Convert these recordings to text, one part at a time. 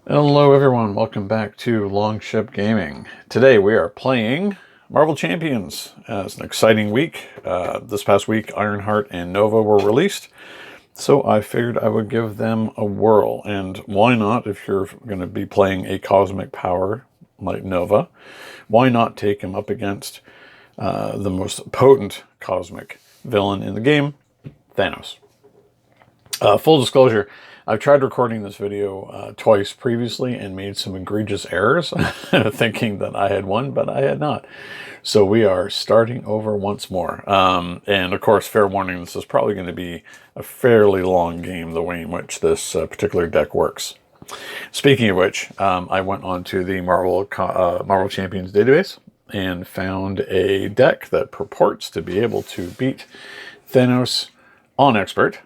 Hello everyone, welcome back to Longship Gaming. Today we are playing Marvel Champions. It's an exciting week. This past week Ironheart and Nova were released, so I figured I would give them a whirl. And why not, if you're going to be playing a cosmic power like Nova, why not take him up against the most potent cosmic villain in the game, Thanos. Full disclosure, I've tried recording this video twice previously and made some egregious errors, thinking that I had won, but I had not. So we are starting over once more. And of course, fair warning, this is probably going to be a fairly long game, the way in which this particular deck works. Speaking of which, I went onto the Marvel Champions database and found a deck that purports to be able to beat Thanos on Expert.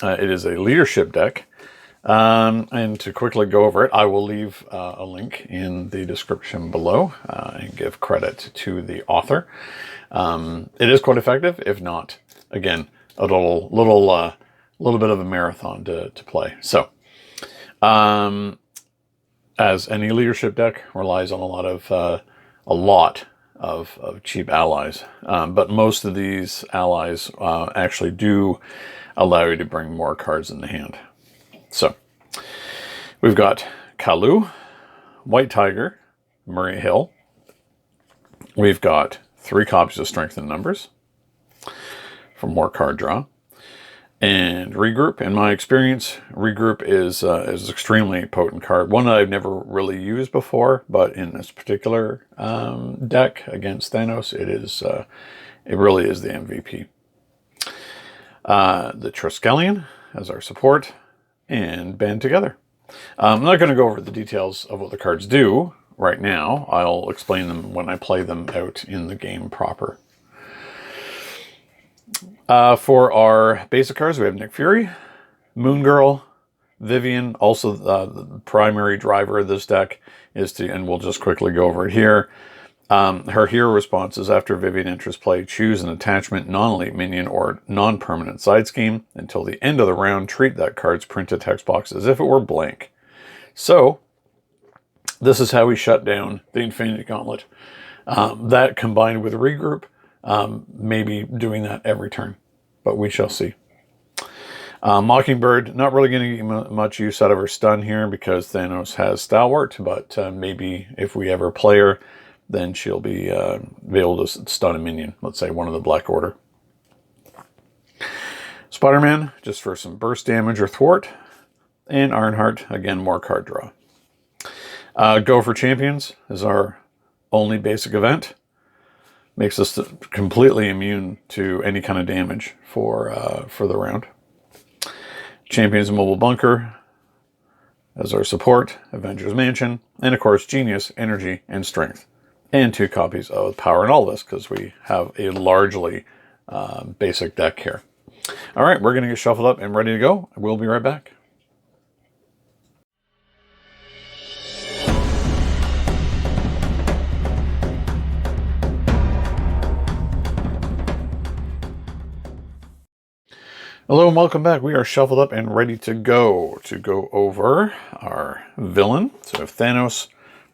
It is a leadership deck. And to quickly go over it, I will leave a link in the description below and give credit to the author. It is quite effective, if not, again, a little bit of a marathon to play. So, as any leadership deck, relies on a lot of cheap allies, but most of these allies actually do allow you to bring more cards in the hand. So, we've got Kalu, White Tiger, Murray Hill. We've got 3 copies of Strength in Numbers for more card draw. And Regroup, in my experience, Regroup is an extremely potent card. One that I've never really used before, but in this particular deck against Thanos, it really is the MVP. The Triskelion as our support, and Band Together. I'm not going to go over the details of what the cards do right now. I'll explain them when I play them out in the game proper. For our basic cards, we have Nick Fury, Moon Girl, Vivian. Also, the primary driver of this deck is to, and we'll just quickly go over it here. Her hero response is after Vivian enters play, choose an attachment, non-elite minion, or non-permanent side scheme. Until the end of the round, treat that card's printed text box as if it were blank. So, this is how we shut down the Infinity Gauntlet. That combined with Regroup, maybe doing that every turn, but we shall see. Mockingbird, not really going to get much use out of her stun here because Thanos has Stalwart, but maybe if we ever play her, then she'll be able to stun a minion, let's say one of the Black Order. Spider-Man, just for some burst damage or thwart. And Ironheart, again, more card draw. Go for Champions is our only basic event. Makes us completely immune to any kind of damage for the round. Champions Mobile Bunker as our support. Avengers Mansion. And of course, Genius, Energy, and Strength. And 2 copies of Power and All This, because we have a largely basic deck here. All right, we're going to get shuffled up and ready to go. We'll be right back. Hello and welcome back. We are shuffled up and ready to go over our villain. So we have Thanos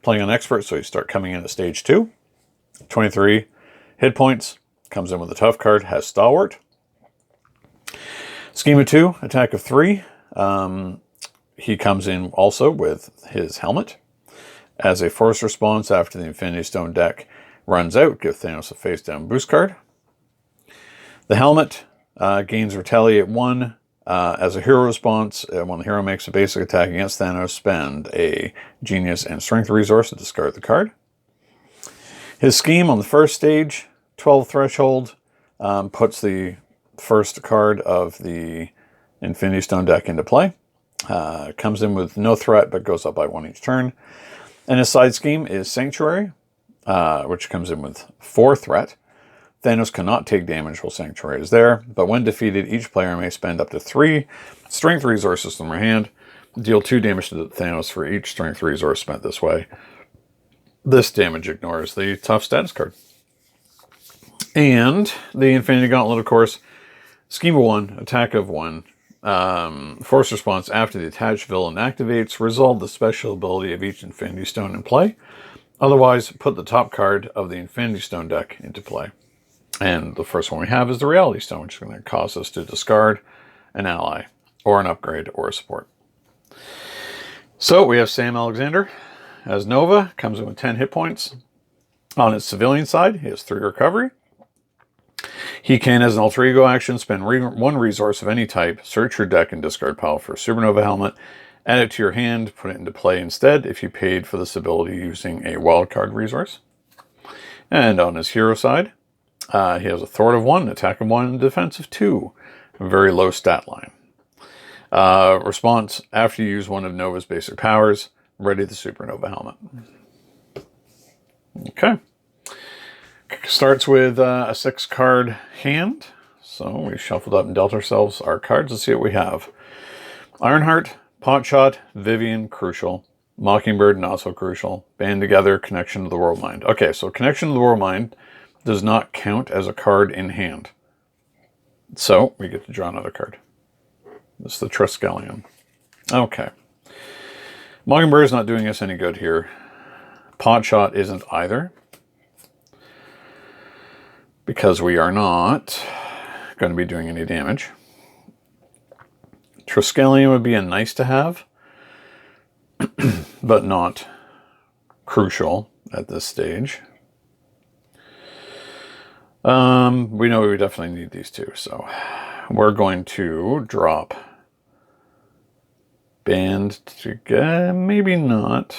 playing on Expert, so you start coming in at stage 2. 23 hit points. Comes in with a tough card, has Stalwart. Scheme of 2, attack of 3. He comes in also with his helmet. As a force response after the Infinity Stone deck runs out, give Thanos a face down boost card. The helmet gains Retaliate 1. As a hero response, when the hero makes a basic attack against Thanos, spend a Genius and Strength resource to discard the card. His scheme on the first stage, 12 threshold, puts the first card of the Infinity Stone deck into play. Comes in with no threat, but goes up by 1 each turn. And his side scheme is Sanctuary, which comes in with 4 threat. Thanos cannot take damage while Sanctuary is there, but when defeated, each player may spend up to 3 Strength resources from their hand, deal 2 damage to Thanos for each Strength resource spent this way. This damage ignores the tough status card. And the Infinity Gauntlet, of course, scheme of 1, attack of 1, Force response after the attached villain activates. Resolve the special ability of each Infinity Stone in play. Otherwise, put the top card of the Infinity Stone deck into play. And the first one we have is the Reality Stone, which is going to cause us to discard an ally, or an upgrade, or a support. So we have Sam Alexander as Nova, comes in with 10 hit points. On his civilian side, he has 3 recovery. He can, as an alter ego action, spend 1 resource of any type, search your deck and discard pile for a Supernova helmet, add it to your hand, put it into play instead if you paid for this ability using a wildcard resource. And on his hero side, he has a thwart of 1, attack of 1, and defense of 2. A very low stat line. Response, after you use one of Nova's basic powers, ready the Supernova helmet. Okay. Starts with a 6-card hand. So we shuffled up and dealt ourselves our cards. Let's see what we have. Ironheart, Potshot, Vivian, crucial. Mockingbird, not so crucial. Band Together, Connection to the World Mind. Okay, so Connection to the World Mind does not count as a card in hand. So we get to draw another card. This is the Triskelion. Okay. Mockingbird is not doing us any good here. Potshot isn't either, because we are not going to be doing any damage. Triskelion would be a nice to have, but not crucial at this stage. We know we definitely need these two, so we're going to drop Band Together, maybe not.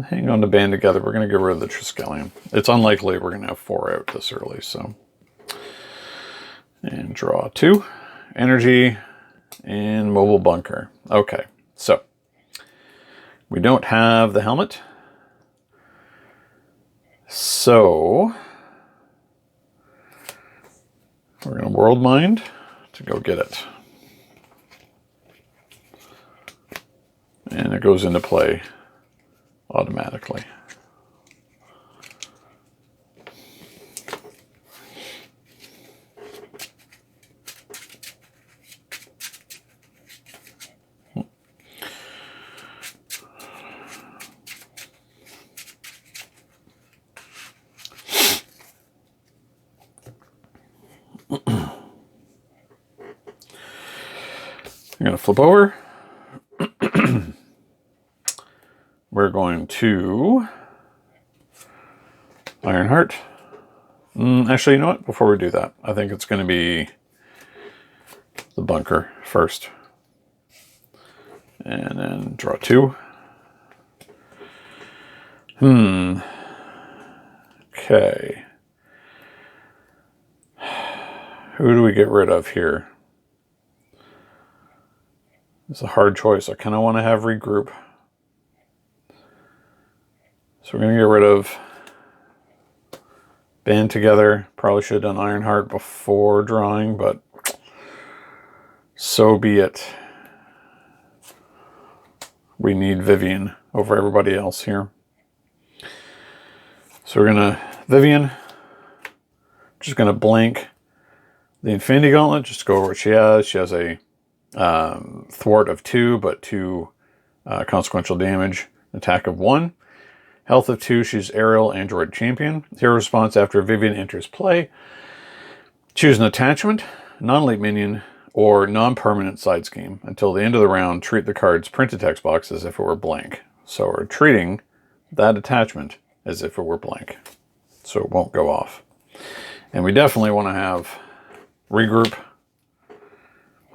Hang on to Band Together. We're going to get rid of the Triskelion. It's unlikely we're going to have 4 out this early, so. And draw 2. Energy and Mobile Bunker. Okay, so. We don't have the helmet. So. We're going to World Mind to go get it. And it goes into play automatically. I'm going to flip over. We're going to Ironheart. Actually, you know what? Before we do that, I think it's going to be the bunker first. And then draw 2. Okay. Who do we get rid of here? It's a hard choice. I kind of want to have regroup. So we're going to get rid of Band Together. Probably should have done Ironheart before drawing, but so be it. We need Vivian over everybody else here. So we're going to Vivian. Just going to blank the Infinity Gauntlet. Just go over what she has. She has a thwart of 2, but 2 consequential damage. Attack of 1. Health of 2, she's Aerial Android Champion. Hero response after Vivian enters play. Choose an attachment, non-elite minion, or non-permanent side scheme. Until the end of the round, treat the card's printed text box as if it were blank. So we're treating that attachment as if it were blank. So it won't go off. And we definitely want to have regroup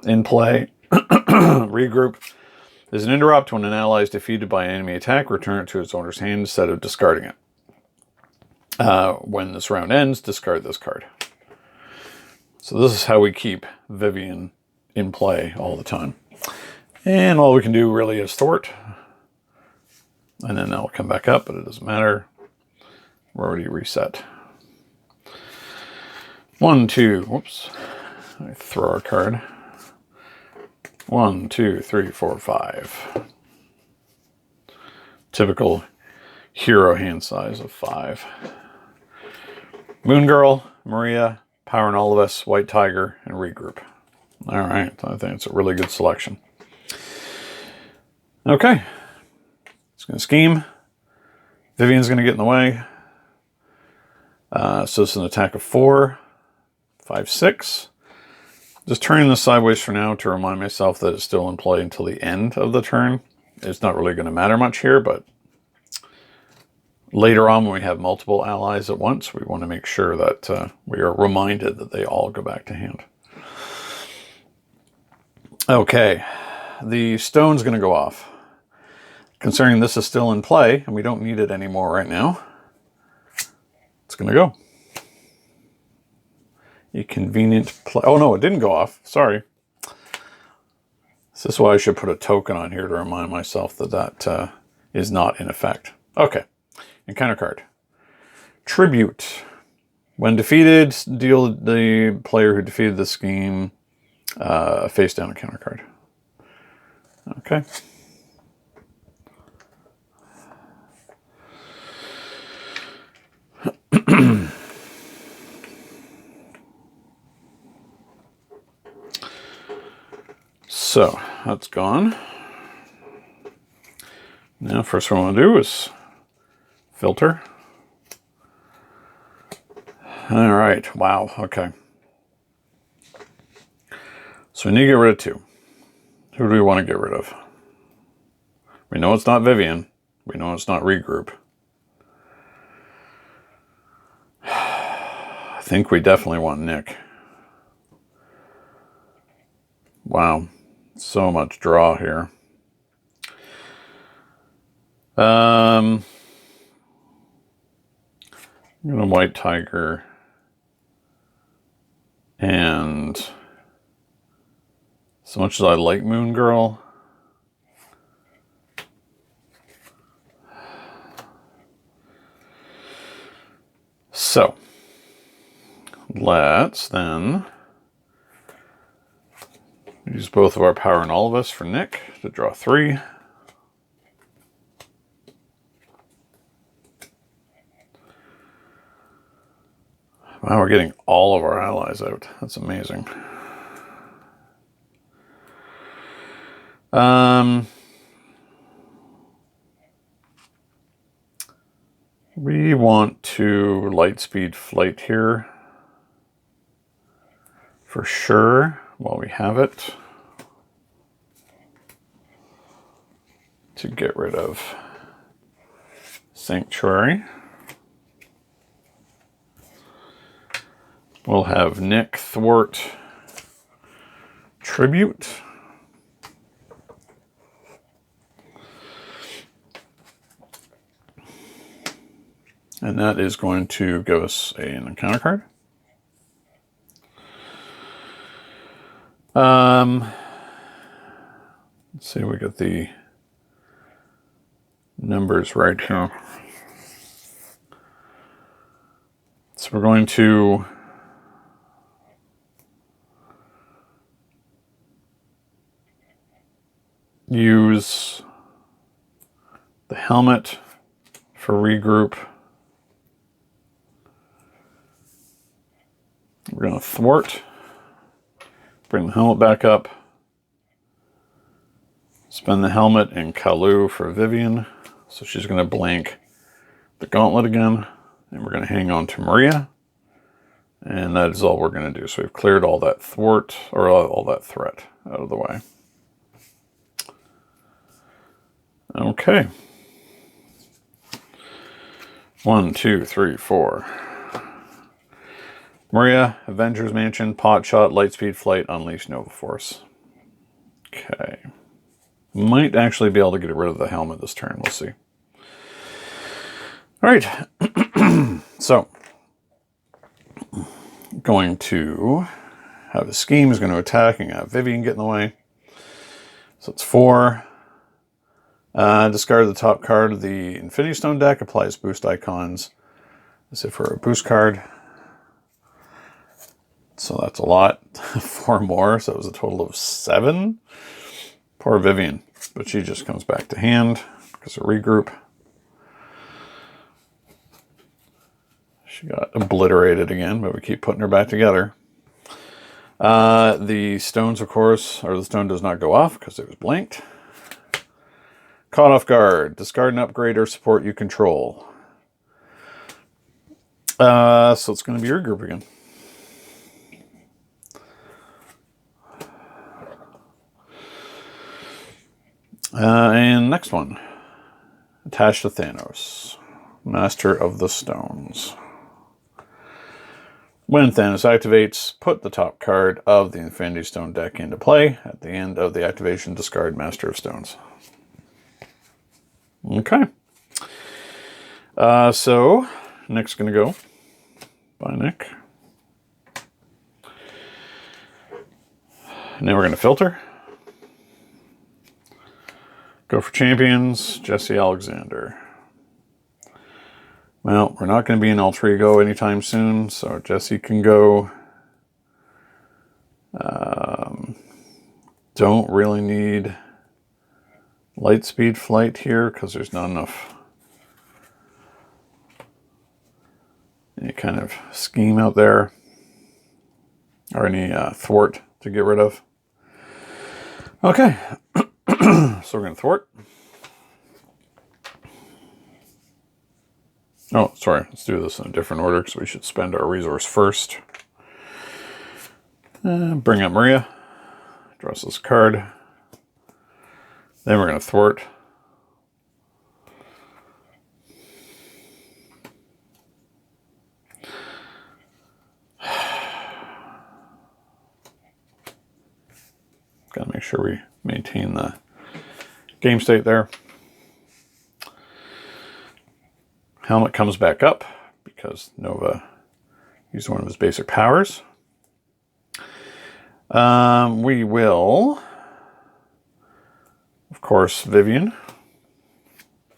in play. Regroup is an interrupt. When an ally is defeated by an enemy attack, return it to its owner's hand instead of discarding it. When this round ends, discard this card. So this is how we keep Vivian in play all the time. And all we can do really is thwart. And then that'll come back up, but it doesn't matter. We're already reset. 1, 2, whoops. I throw our card. 1, 2, 3, 4, 5. Typical hero hand size of 5. Moon Girl, Maria, Power and All of Us, White Tiger, and Regroup. All right, I think it's a really good selection. Okay, it's going to scheme. Vivian's going to get in the way. So it's an attack of 4, 5, 6. Just turning this sideways for now to remind myself that it's still in play until the end of the turn. It's not really going to matter much here, but later on when we have multiple allies at once, we want to make sure that we are reminded that they all go back to hand. Okay, the stone's going to go off. Considering this is still in play, and we don't need it anymore right now, it's going to go. A convenient play. Oh no, it didn't go off. Sorry. This is why I should put a token on here to remind myself that that is not in effect. Okay. Encounter card. Tribute. When defeated, deal the player who defeated the scheme a face down encounter card. Okay. So that's gone. Now first what I want to do is filter. All right, wow, okay. So we need to get rid of 2. Who do we want to get rid of? We know it's not Vivian. We know it's not Regroup. I think we definitely want Nick. Wow. So much draw here. I'm gonna White Tiger and so much as I like Moon Girl, so let's then use both of our Power and All of Us for Nick to draw 3. Wow, we're getting all of our allies out. That's amazing. We want to Lightspeed Flight here for sure while we have it to get rid of Sanctuary. We'll have Nick thwart Tribute. And that is going to give us an encounter card. Let's see if we get the numbers right here. So we're going to use the helmet for Regroup. We're going to thwart, bring the helmet back up, spend the helmet in Kalu for Vivian, so she's going to blank the gauntlet again, and we're going to hang on to Maria, and that is all we're going to do. So we've cleared all that thwart, or all that threat out of the way. Okay. 1, 2, 3, 4. Maria, Avengers Mansion, Pot Shot, Lightspeed Flight, Unleash Nova Force. Okay. Might actually be able to get rid of the helmet this turn. We'll see. All right. So, going to have a scheme is going to attack and have Vivian get in the way. So it's 4. Discard the top card of the Infinity Stone deck. Applies boost icons as if for a boost card. So that's a lot. 4 more, so it was a total of 7. Poor Vivian, but she just comes back to hand because of Regroup. She got obliterated again, but we keep putting her back together. The stones, of course, or the stone does not go off because it was blanked. Caught off guard. Discard an upgrade or support you control. So it's going to be your group again. And next one. Attached to Thanos. Master of the Stones. When Thanos activates, put the top card of the Infinity Stone deck into play. At the end of the activation, discard Master of Stones. Okay. So, Nick's going to go. Bye, Nick. And then we're going to filter. Go for champions, Jesse Alexander. Well, we're not going to be in Alter Ego anytime soon, so Jesse can go. Don't really need Lightspeed Flight here because there's not enough any kind of scheme out there or any thwart to get rid of. Okay, so we're going to thwart. Oh, sorry. Let's do this in a different order because we should spend our resource first. Bring up Maria. Draw this card. Then we're going to thwart. Got to make sure we maintain the game state there. Helmet comes back up because Nova used one of his basic powers. We will, of course, Vivian.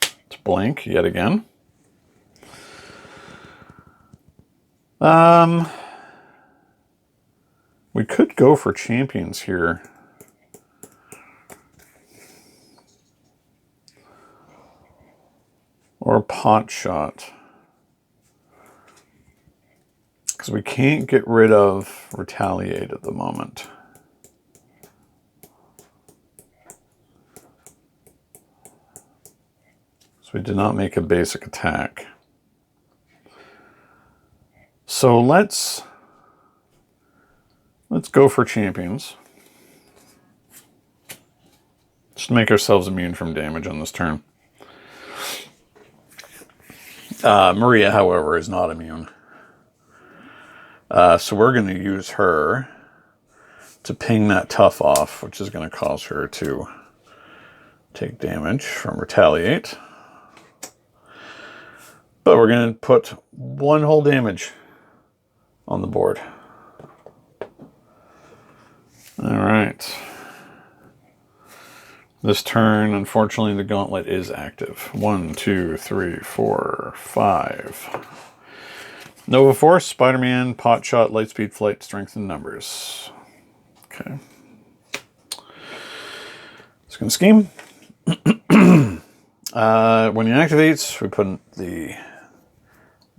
It's blank yet again. We could go for champions here. Or pot shot. Because we can't get rid of retaliate at the moment. So we did not make a basic attack. So let's go for champions. Just to make ourselves immune from damage on this turn. Maria, however, is not immune. So we're going to use her to ping that tough off, which is going to cause her to take damage from retaliate. But we're going to put one whole damage on the board. All right. This turn, unfortunately, the gauntlet is active. 1, 2, 3, 4, 5. Nova Force, Spider-Man, Pot Shot, Lightspeed Flight, Strength in Numbers. Okay. It's going to scheme. When he activates, we put the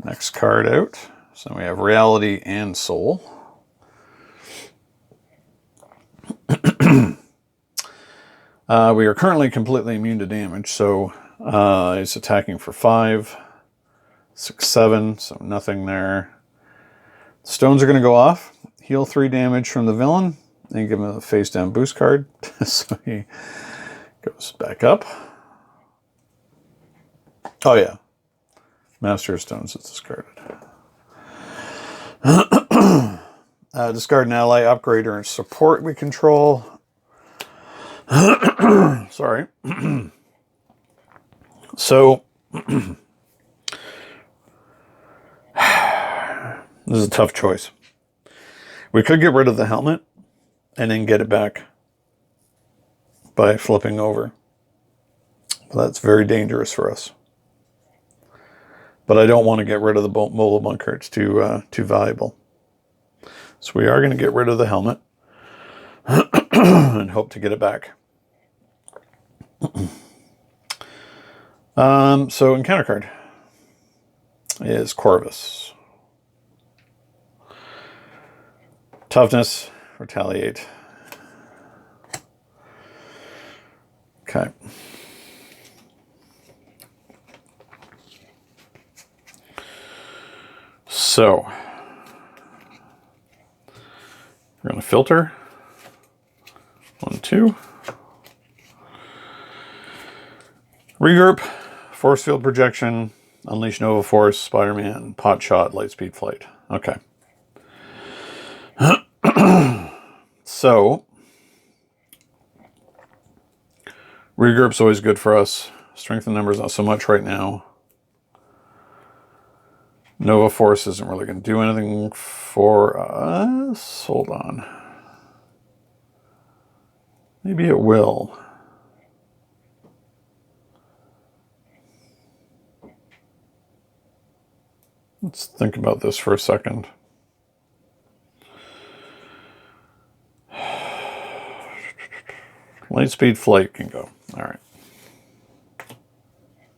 next card out. So we have Reality and Soul. We are currently completely immune to damage, so he's attacking for 5, 6, 7, so nothing there. Stones are going to go off. Heal 3 damage from the villain, and give him a face down boost card. So he goes back up. Oh yeah. Master of Stones is discarded. Discard an ally, upgrade, or support we control. Sorry. So, this is a tough choice. We could get rid of the helmet and then get it back by flipping over. Well, that's very dangerous for us. But I don't want to get rid of the mobile bunker. It's too valuable. So we are going to get rid of the helmet and hope to get it back. So encounter card is Corvus. Toughness, retaliate. Okay. So, we're going to filter. 1, 2. Regroup, force field projection, unleash Nova Force, Spider-Man, pot shot, light speed flight. Okay. So, regroup's always good for us. Strength in numbers, not so much right now. Nova Force isn't really going to do anything for us. Hold on. Maybe it will. Let's think about this for a second. Light speed flight can go. All right.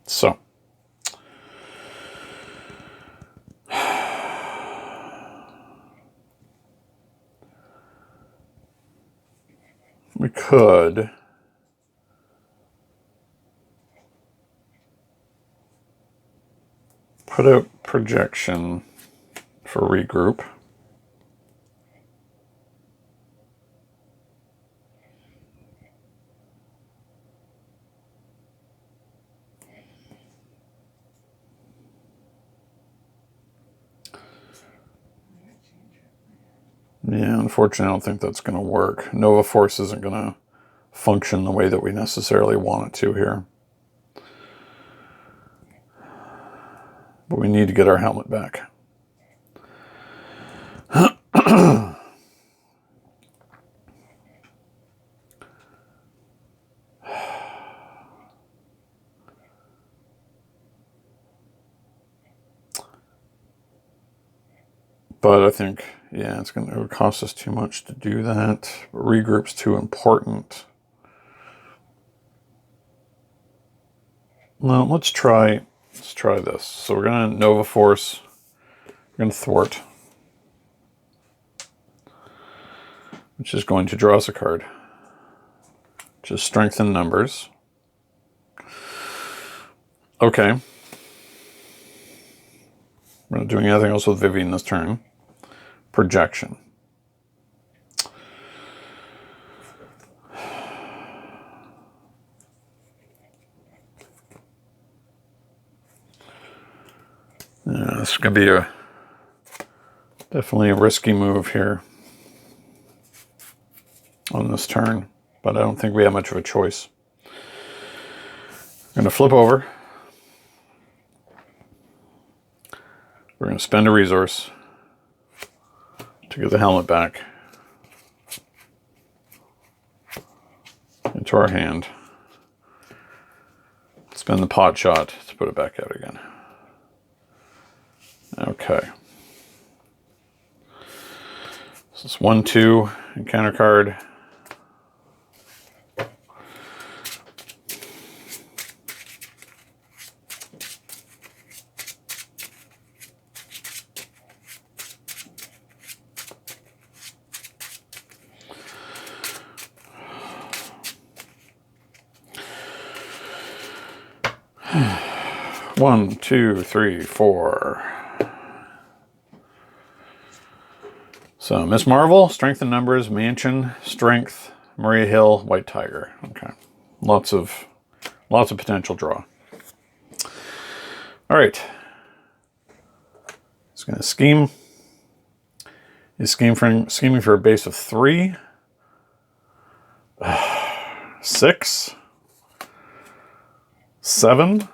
So. We could put out projection for regroup. Yeah, unfortunately, I don't think that's going to work. Nova Force isn't going to function the way that we necessarily want it to here. But we need to get our helmet back. But I think, yeah, it would cost us too much to do that. Regroup's too important. Well, let's try this. So we're going to Nova Force. We're going to thwart, which is going to draw us a card. Just strengthen numbers. Okay. We're not doing anything else with Vivian this turn. Projection. Yeah, this is going to be definitely a risky move here on this turn, but I don't think we have much of a choice. I'm going to flip over. We're going to spend a resource to get the helmet back into our hand. Spend the pot shot to put it back out again. Okay. This is 1, 2, encounter card. One, 2, 3, 4. So Miss Marvel, strength in numbers, mansion, strength, Maria Hill, White Tiger. Okay, lots of potential draw. All right, it's going to scheme. He's scheming for a base of 3, 6, 7.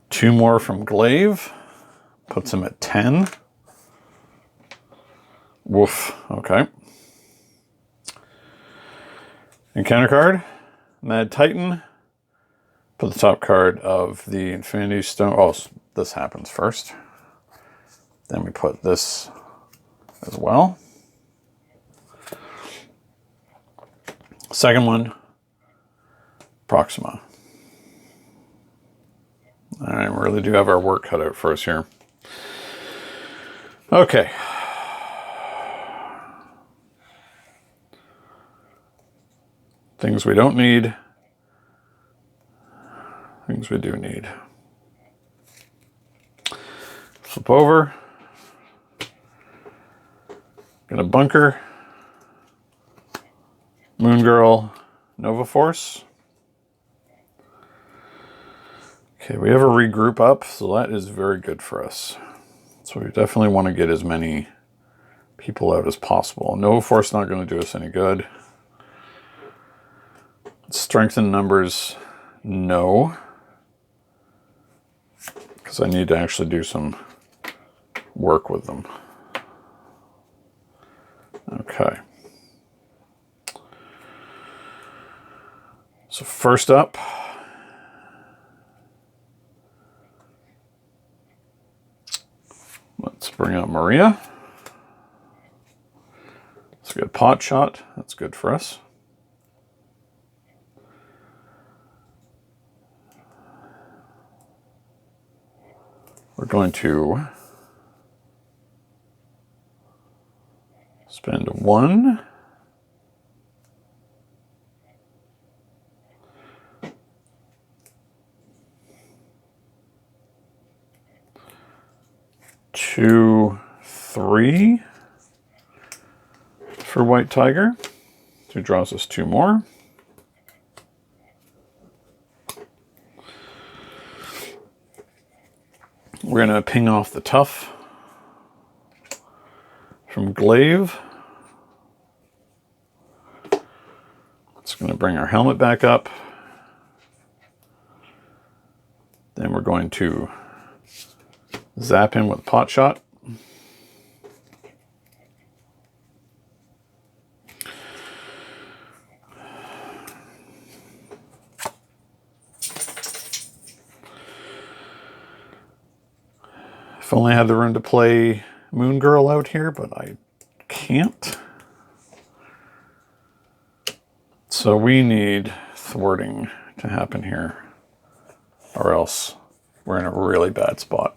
Two more from Glaive, puts him at 10. Woof, okay. Encounter card, Mad Titan. Put the top card of the Infinity Stone. Oh, this happens first. Then we put this as well. Second one, Proxima. All right, we really do have our work cut out for us here. Okay. Things we don't need. Things we do need. Flip over. Gonna bunker. Moon Girl, Nova Force. Okay, we have a regroup up, so that is very good for us. So we definitely want to get as many people out as possible. Nova Force not going to do us any good. Strengthen numbers, no. Because I need to actually do some work with them. Okay. So first up, let's bring out Maria. Let's get pot shot. That's good for us. We're going to spend 1. Two, 3 for White Tiger, who draws us 2 more. We're going to ping off the Tough from Glaive. It's going to bring our helmet back up. Then we're going to zap him with pot shot. If only I had the room to play Moon Girl out here, but I can't. So we need thwarting to happen here, or else we're in a really bad spot.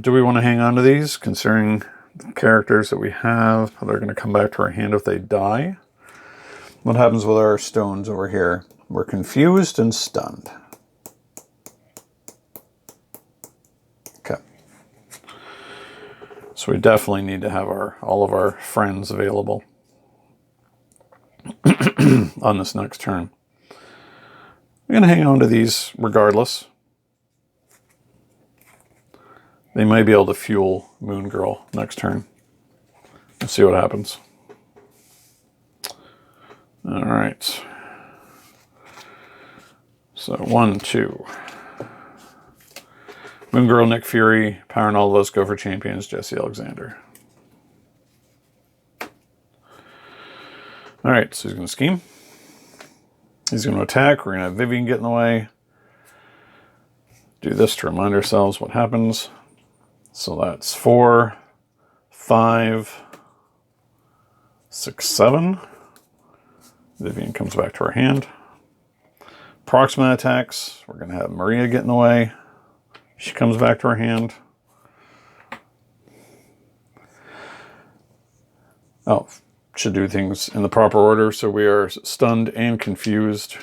Do we want to hang on to these, considering the characters that we have that are going to come back to our hand if they die? What happens with our stones over here? We're confused and stunned. Okay. So we definitely need to have all of our friends available on this next turn. I'm going to hang on to these regardless. They might be able to fuel Moon Girl next turn. Let's see what happens. All right. So 1, 2. Moon Girl, Nick Fury, Power and all of us go for champions, Jesse Alexander. All right, so he's going to scheme. He's going to attack. We're going to have Vivian get in the way. Do this to remind ourselves what happens. So that's 4, 5, 6, 7. Vivian comes back to our hand. Proximate attacks. We're going to have Maria get in the way. She comes back to our hand. Oh, should do things in the proper order. So we are stunned and confused.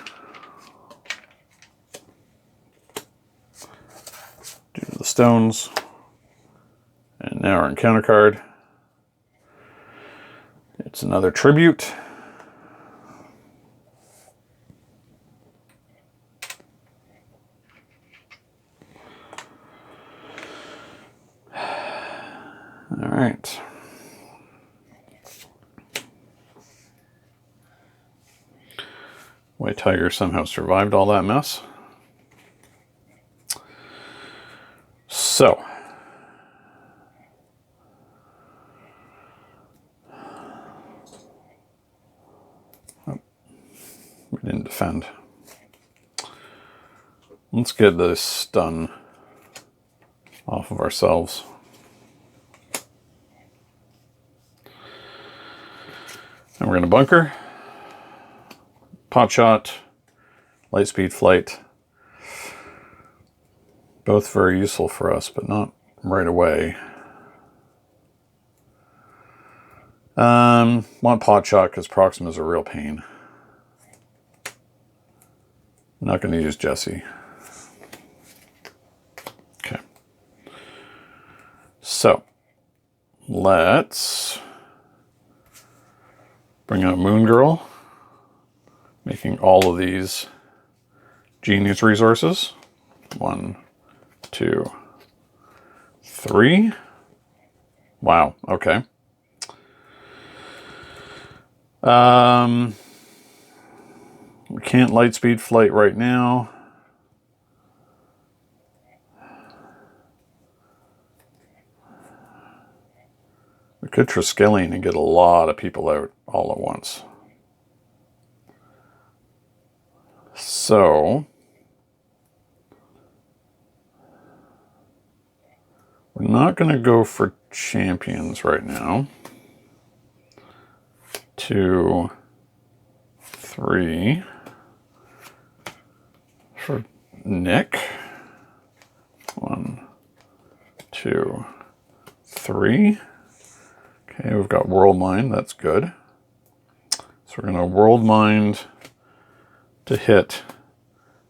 Due to the stones. And now our encounter card. It's another tribute. All right. White Tiger somehow survived all that mess. So. Oh, we didn't defend. Let's get this stun off of ourselves. And we're going to bunker. Pot Shot, Lightspeed Flight. Both very useful for us, but not right away. Want Pot Shot because Proxima is a real pain. I'm not going to use Jesse. Okay. So, let's bring out Moon Girl, making all of these genius resources. 1, 2, 3. Wow, okay. We can't Lightspeed Flight right now. We could Triskelion and get a lot of people out all at once. So, we're not going to go for champions right now. 2, 3 for Nick. 1, 2, 3. Okay, we've got World Mind. That's good. So we're going to World Mind to hit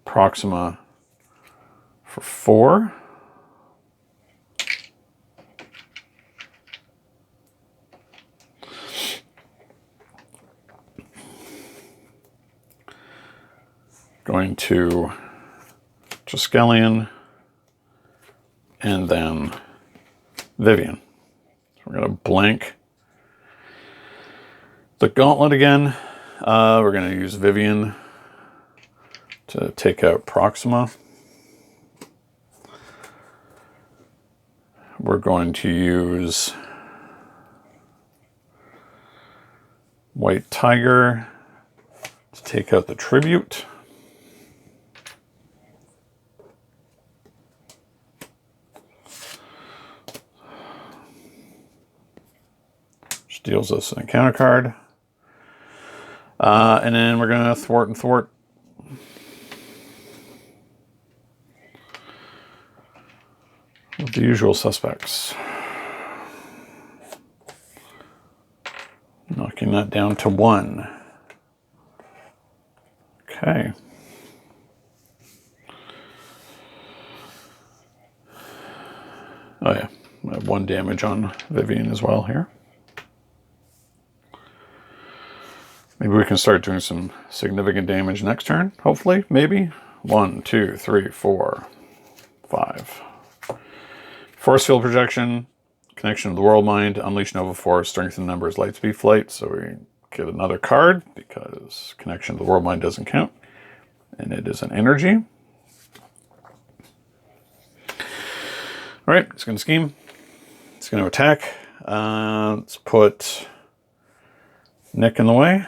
Proxima for 4. Going to Triskelion and then Vivian. So we're going to blank the gauntlet again. We're going to use Vivian to take out Proxima. We're going to use White Tiger to take out the Tribute. Which deals us an encounter card. And then we're going to thwart and thwart. With the usual suspects. Knocking that down to 1. Okay. Oh yeah, I have 1 damage on Vivian as well here. Maybe we can start doing some significant damage next turn, hopefully, maybe. 1, 2, 3, 4, 5. Force Field Projection, Connection to the World Mind, Unleash Nova Force, Strengthen Numbers, Lightspeed Flight. So we get another card because Connection to the World Mind doesn't count. And it is an energy. All right, it's going to scheme. It's going to attack. Let's put Nick in the way.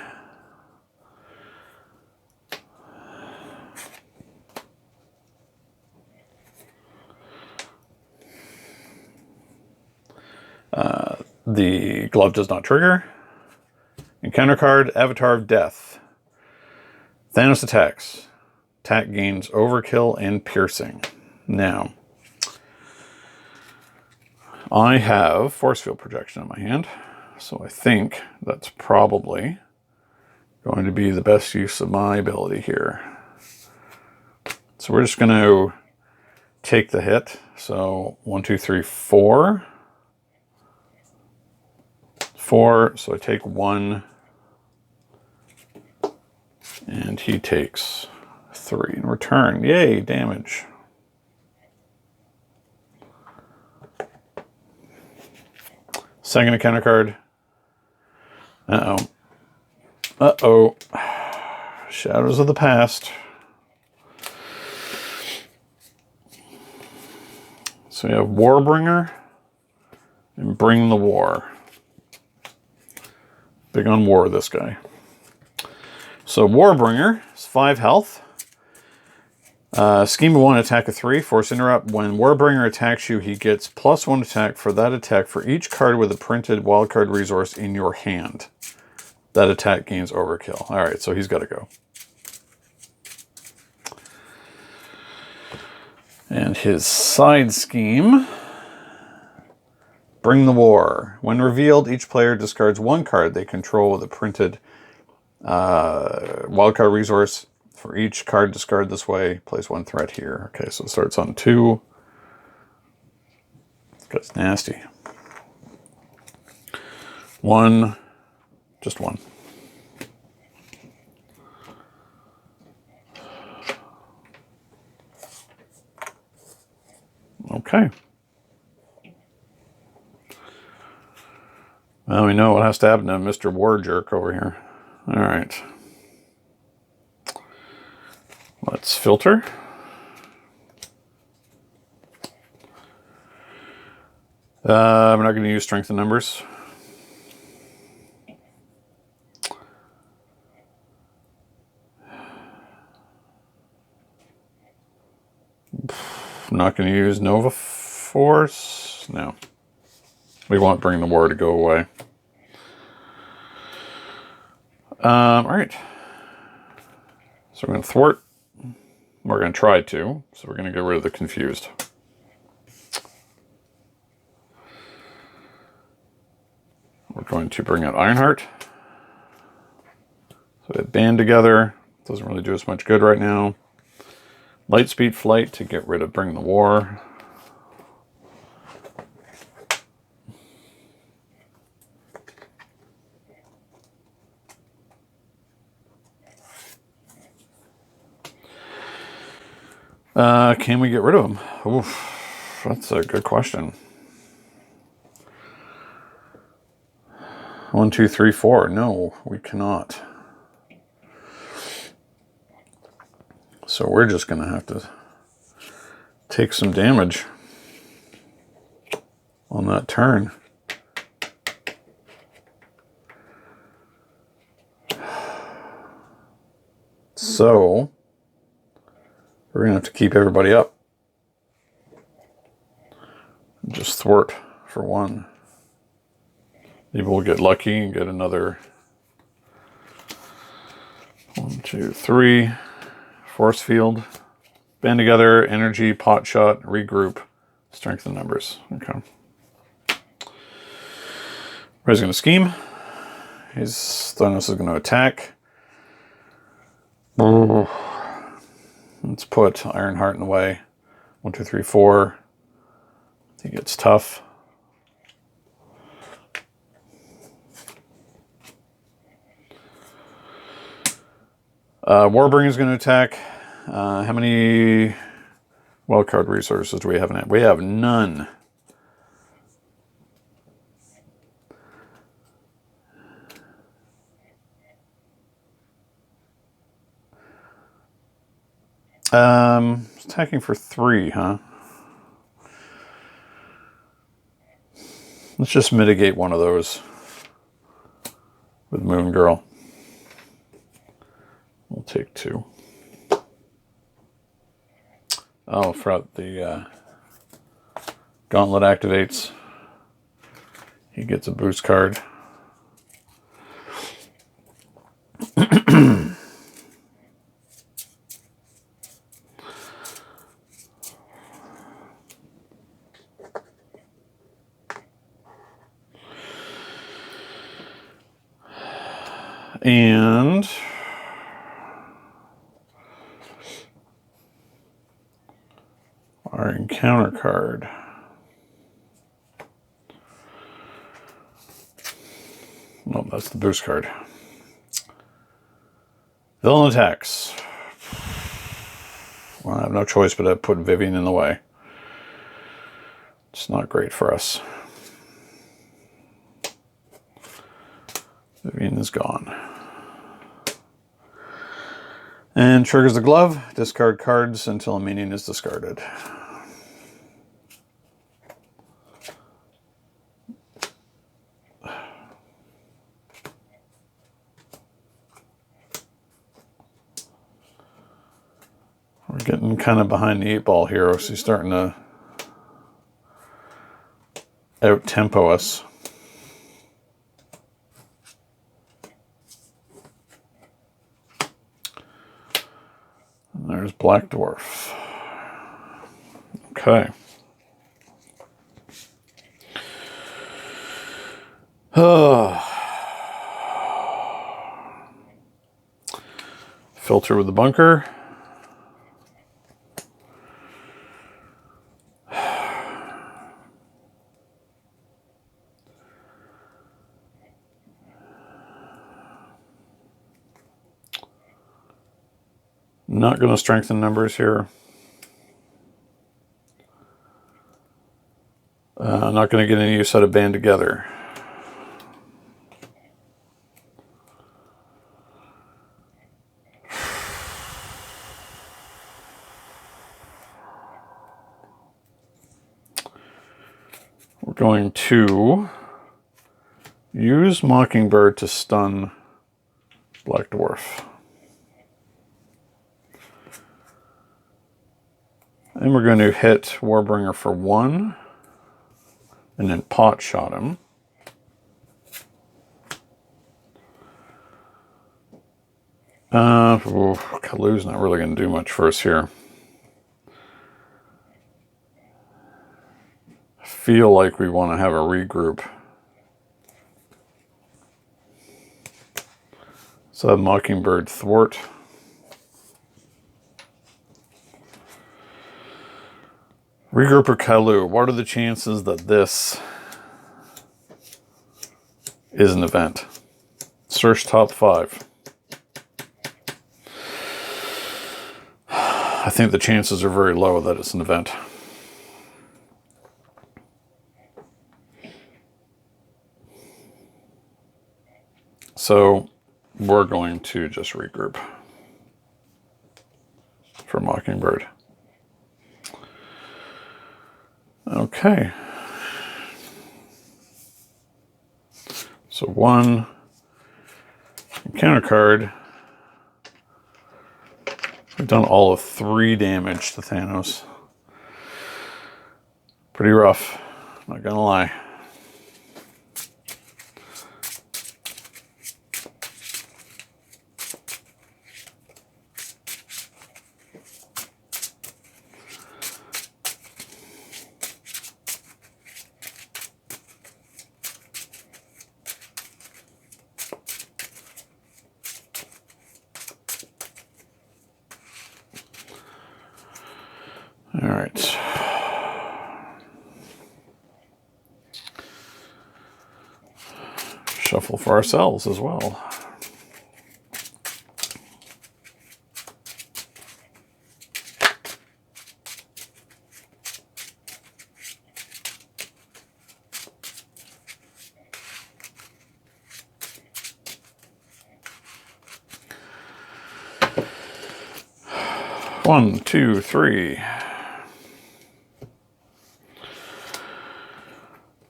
The glove does not trigger. Encounter card, Avatar of Death. Thanos attacks. Attack gains overkill and piercing. Now, I have force field projection in my hand, so I think that's probably going to be the best use of my ability here. So we're just going to take the hit. So 1, 2, 3, 4. 4, so I take 1, and he takes 3 in return. Yay, damage. Second encounter card. Uh-oh. Uh-oh. Shadows of the Past. So we have Warbringer and Bring the War. Big on war, this guy. So Warbringer is 5 health. Scheme of 1, attack of 3, force interrupt. When Warbringer attacks you, he gets +1 attack for that attack for each card with a printed wildcard resource in your hand. That attack gains overkill. Alright, so he's got to go. And his side scheme, Bring the War. When revealed, each player discards one card they control with a printed wildcard resource. For each card discarded this way, place one threat here. Okay, so it starts on 2. That's nasty. 1, just 1. Okay. Well, we know what has to happen to Mr. War Jerk over here. All right. Let's filter. I'm not going to use strength in numbers. I'm not going to use Nova Force. No. We won't bring the war to go away. All right. So we're going to thwart. We're going to try to. So we're going to get rid of the confused. We're going to bring out Ironheart. So they band together. Doesn't really do us much good right now. Lightspeed Flight to get rid of Bring the War. Can we get rid of him? Oof, that's a good question. 1, 2, 3, 4. No, we cannot. So we're just going to have to take some damage on that turn. So we're going to have to keep everybody up. Just thwart for 1. Maybe we'll get lucky and get another 1, 2, 3. Force field. Band together, energy, pot shot, regroup, strength in numbers. Okay. Ray's going to scheme. Thanos is going to attack. Let's put Ironheart in the way. 1, 2, 3, 4. I think it's tough. Warbringer is going to attack. How many wildcard resources do we have in it? We have none. Attacking for 3, huh? Let's just mitigate one of those with Moon Girl. We'll take 2. Oh, forgot the Gauntlet activates. He gets a boost card. And our encounter card. Oh, that's the boost card. Villain attacks. Well, I have no choice but to put Vivian in the way. It's not great for us. Vivian is gone. And triggers the glove. Discard cards until a minion is discarded. We're getting kind of behind the 8 ball here, so he's starting to out-tempo us. And there's Black Dwarf. Okay. Filter with the bunker. Not going to strengthen numbers here. Not going to get any use out of band together. We're going to use Mockingbird to stun Black Dwarf. And we're going to hit Warbringer for 1. And then pot shot him. Kalu's not really going to do much for us here. I feel like we want to have a regroup. So have Mockingbird thwart. Regroup or Kalu. What are the chances that this is an event? Search top 5. I think the chances are very low that it's an event. So we're going to just regroup for Mockingbird. Okay. So 1 encounter card. We've done all of 3 damage to Thanos. Pretty rough, not gonna lie. All right. Shuffle for ourselves as well. One, two, three.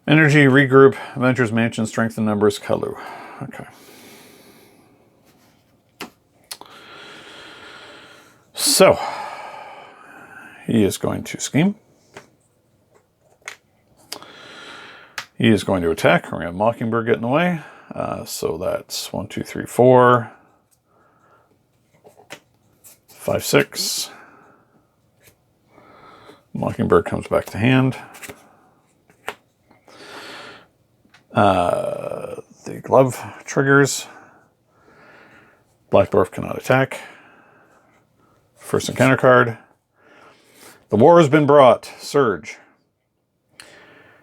Energy, regroup, Adventures Mansion, strength in numbers, Kalu. Okay. So, he is going to scheme. He is going to attack. We're going to have Mockingbird get in the way. So that's 1, 2, 3, 4, 5, 6. Mockingbird comes back to hand. The glove triggers. Black Dwarf cannot attack. First encounter card. The war has been brought. Surge.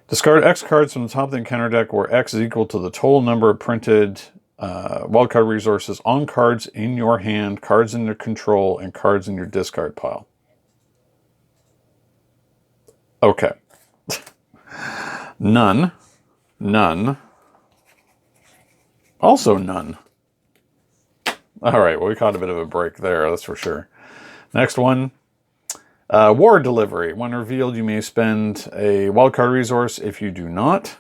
Discard X cards from the top of the encounter deck where X is equal to the total number of printed wildcard resources on cards in your hand, cards in your control, and cards in your discard pile. Okay. None. None. Also none. All right, well, we caught a bit of a break there, that's for sure. Next one. War Delivery. When revealed, you may spend a wildcard resource. If you do not,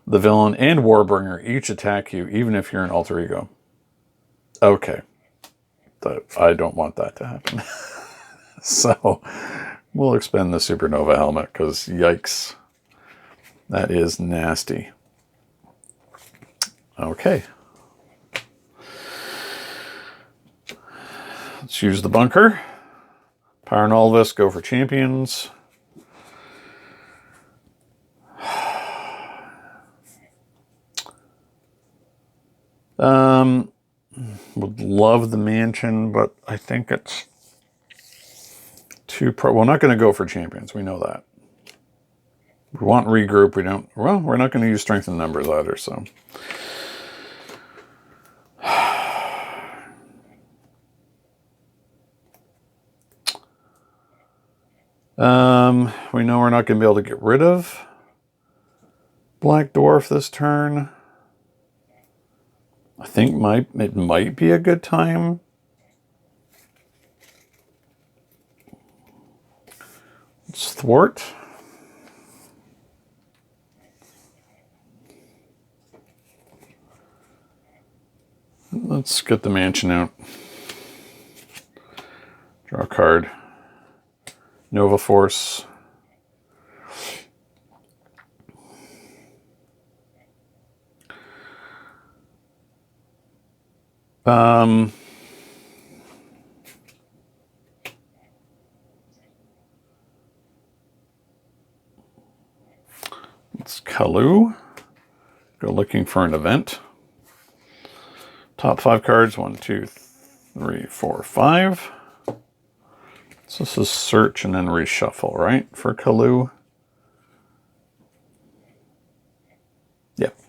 the villain and Warbringer each attack you, even if you're an alter ego. Okay. I don't want that to happen. So, we'll expend the Supernova helmet, because yikes. That is nasty. Okay. Let's use the bunker. Power and all this, go for champions. Would love the mansion, but I think it's too pro. We're not going to go for champions. We know that. We want regroup. We don't. Well, we're not going to use strength in numbers either. So. We know we're not going to be able to get rid of Black Dwarf this turn. I think it might be a good time. Let's thwart. Let's get the mansion out. Draw a card. Nova Force. It's Kalu. Go looking for an event. Top 5 cards. 1, 2, 3, 4, 5. So this is search and then reshuffle, right? For Kalu. Yep.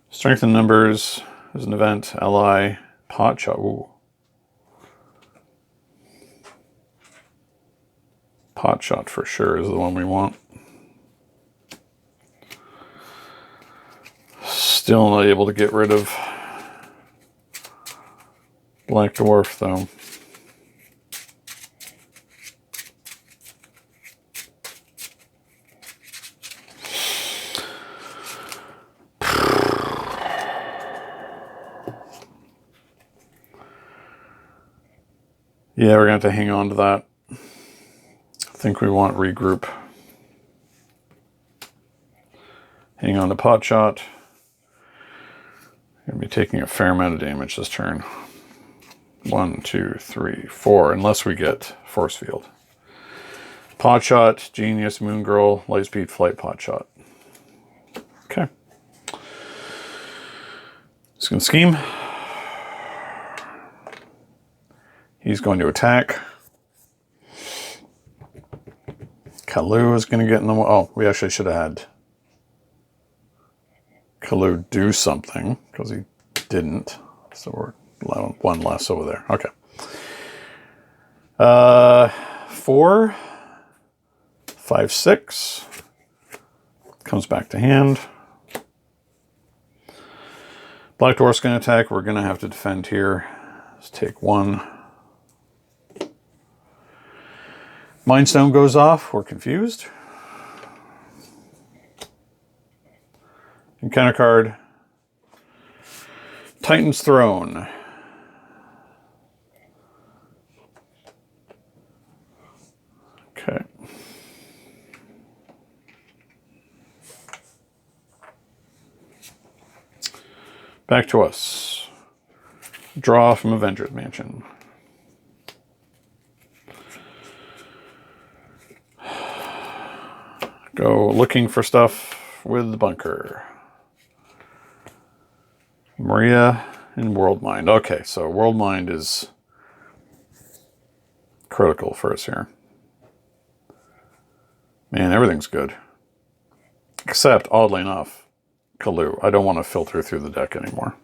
Strength in numbers is an event. Ally. Pot shot. Ooh. Pot shot for sure is the one we want. Still not able to get rid of Black Dwarf though. Yeah, we're going to have to hang on to that. I think we want regroup. Hang on to pot shot. Going to be taking a fair amount of damage this turn. 1, 2, 3, 4, unless we get force field. Pot shot, genius, moon girl, light speed, flight, pot shot. Okay. He's going to scheme. He's going to attack. Kalu is going to get in the... Oh, we actually should have had Kalu do something, because he didn't. So we're one less over there. Okay. 4, 5, 6. Comes back to hand. Black Dwarf's going to attack. We're going to have to defend here. Let's take 1. Mind Stone goes off. We're confused. Encounter card. Titan's Throne. Okay. Back to us. Draw from Avengers Mansion. Go looking for stuff with the bunker. Maria and World Mind. Okay, so World Mind is critical for us here. Man, everything's good. Except, oddly enough, Kalu. I don't want to filter through the deck anymore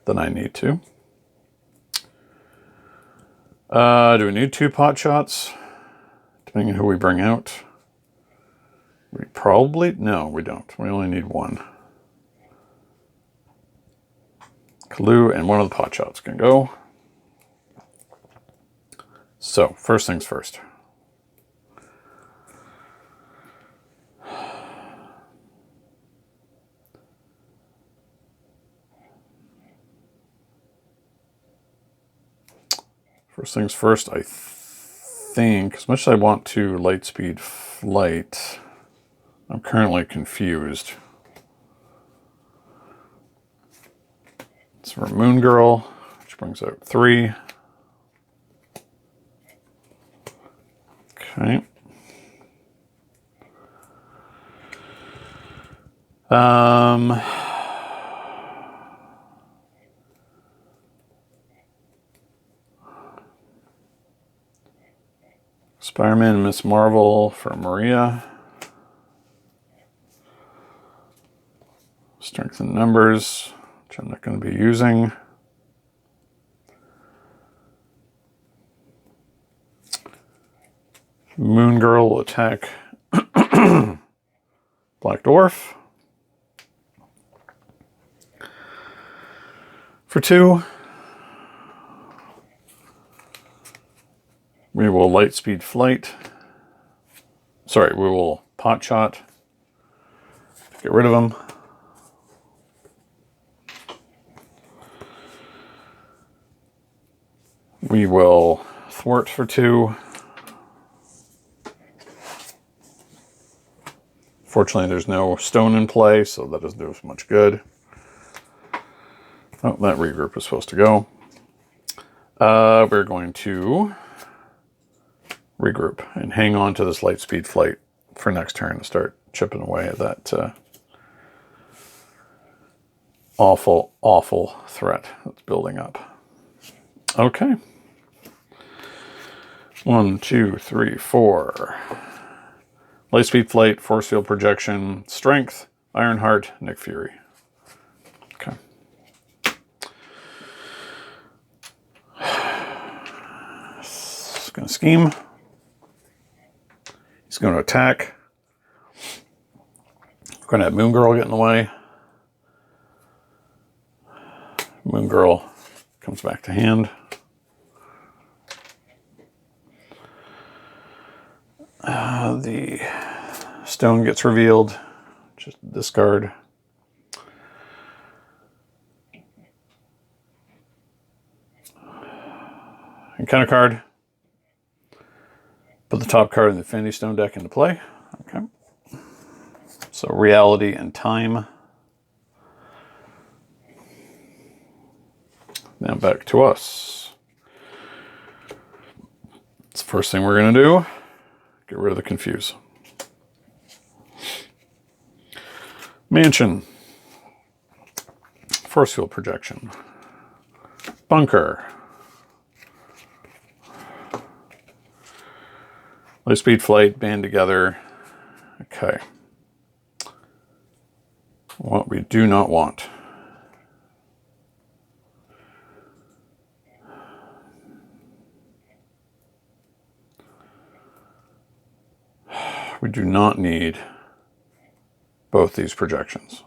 than I need to. Do we need 2 pot shots? Depending on who we bring out. We probably... No, we don't. We only need 1. Kalu and one of the pot shots can go. So, first things first. First things first, I think, as much as I want to Lightspeed Flight, I'm currently confused. It's for Moon Girl, which brings out 3. Okay. Spider-Man and Miss Marvel for Maria. Strength in numbers, which I'm not going to be using. Moon Girl will attack Black Dwarf. For 2. We will Lightspeed Flight. Sorry, we will Pot Shot. Get rid of them. We will Thwart for 2. Fortunately, there's no stone in play, so that doesn't do us much good. Oh, that regroup is supposed to go. We're going to regroup and hang on to this Lightspeed Flight for next turn to start chipping away at that awful, awful threat that's building up. Okay. 1, 2, 3, 4. Lightspeed Flight, Force Field Projection, Strength, Ironheart, Nick Fury. Okay. He's going to scheme. He's going to attack. We're going to have Moon Girl get in the way. Moon Girl comes back to hand. The stone gets revealed. Just discard. Encounter card. Put the top card in the Infinity Stone deck into play. Okay. So Reality and Time. Now back to us. That's the first thing we're going to do. Get rid of the Confuse. Mansion. Force Field Projection. Bunker. Lightspeed Flight, band together. Okay. What we do not want. We do not need both these projections.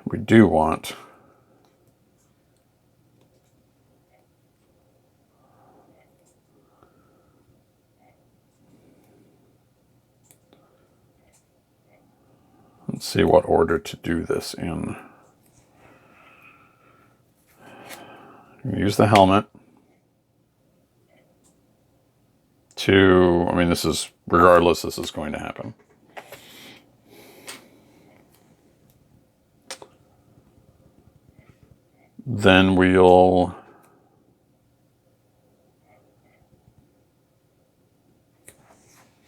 We do want let's see what order to do this in. Use the helmet to, I mean, this is, regardless, this is going to happen. Then we'll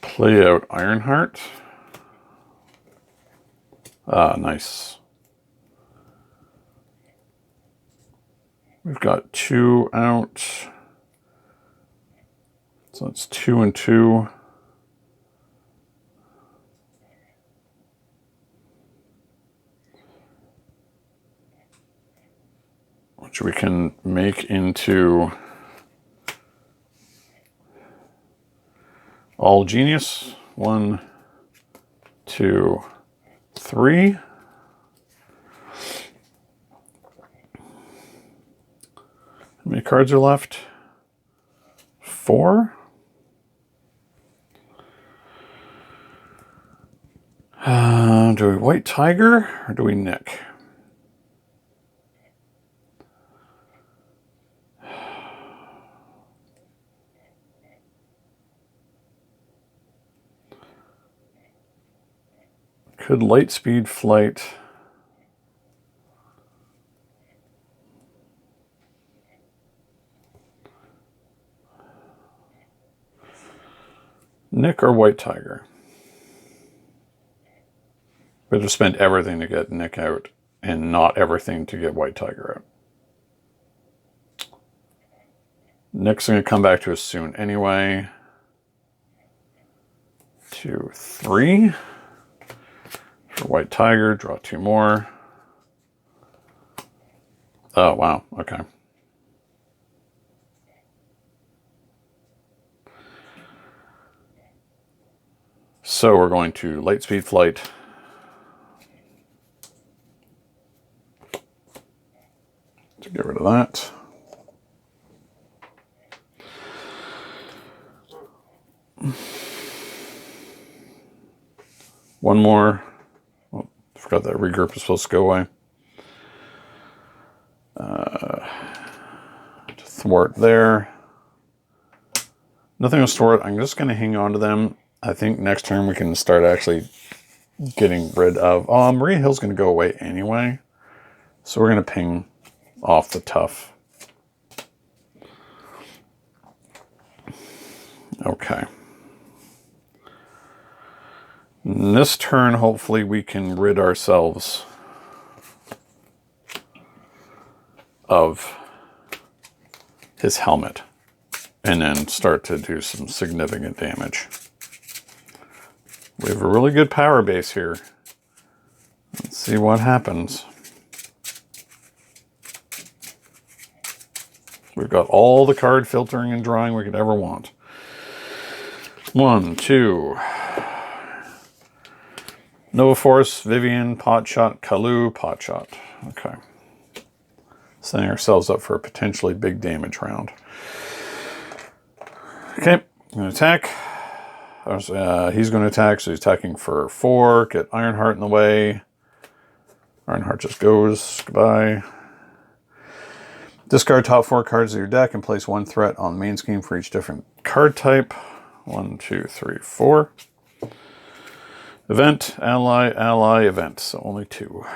play out Ironheart. Ah, nice. We've got 2 out. So it's 2 and 2. Which we can make into All Genius. 1, 2, 3. How many cards are left? 4. Do we White Tiger or do we Nick? Could Lightspeed Flight Nick or White Tiger? Better spend everything to get Nick out and not everything to get White Tiger out. Nick's going to come back to us soon anyway. 2, 3. For White Tiger, draw 2 more. Oh, wow. Okay. So we're going to Lightspeed Flight. To get rid of that. One more. Oh, I forgot that regroup is supposed to go away. To thwart there. Nothing to thwart. I'm just going to hang on to them. I think next turn we can start actually getting rid of... Oh, Maria Hill's going to go away anyway. So we're going to ping off the tough. Okay. And this turn, hopefully, we can rid ourselves of his helmet and then start to do some significant damage. We have a really good power base here. Let's see what happens. We've got all the card filtering and drawing we could ever want. 1, 2. Nova Force, Vivian, Potshot, Kalu, Potshot. Okay. Setting ourselves up for a potentially big damage round. Okay, I'm going to attack. He's going to attack, so he's attacking for 4. Get Ironheart in the way. Ironheart just goes. Goodbye. Discard top 4 cards of your deck and place 1 threat on the main scheme for each different card type. 1, 2, 3, 4. Event, ally, ally, event. So only 2.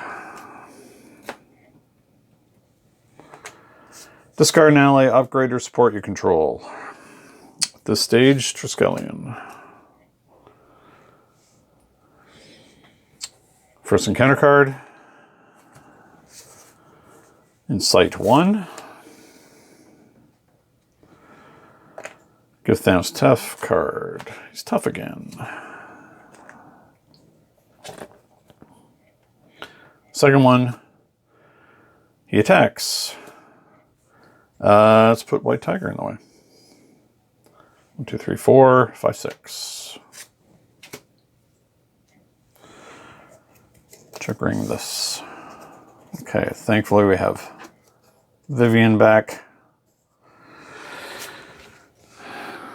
Discard an ally, upgrade or support you control. At this stage, Triskelion. First encounter card. Incite 1. Give Thanos tough card. He's tough again. Second one. He attacks. Let's put White Tiger in the way. 1, 2, 3, 4, 5, 6. Triggering this. Okay, thankfully we have Vivian back.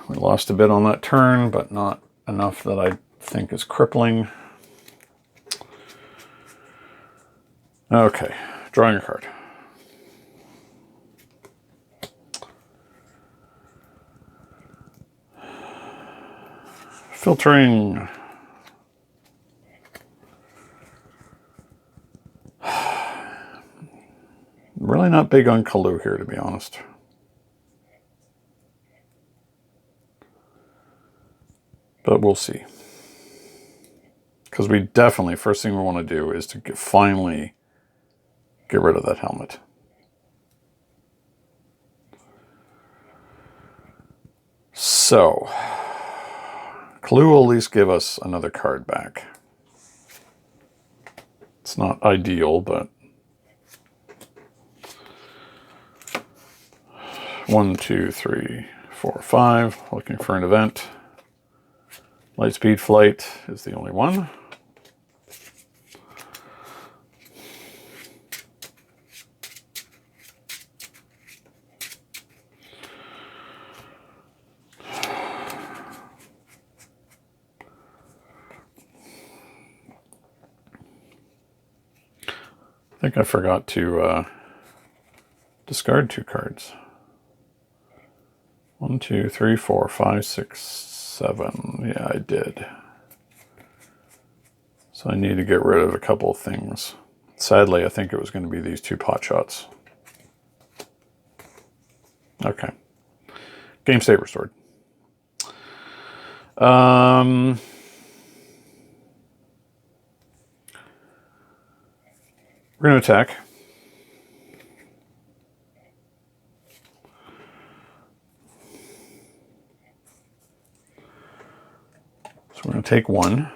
We lost a bit on that turn, but not enough that I think is crippling. Okay, drawing a card. Filtering. Really not big on Kalu here, to be honest. But we'll see. Because we definitely, first thing we want to do is to finally get rid of that helmet. So, Kalu will at least give us another card back. It's not ideal, but 1, 2, 3, 4, 5. Looking for an event. Lightspeed Flight is the only one. I think I forgot to discard 2 cards. 1, 2, 3, 4, 5, 6, 7. Yeah, I did. So I need to get rid of a couple of things. Sadly, I think it was going to be these 2 pot shots. Okay. Game state restored. We're going to attack. So we're going to take 1.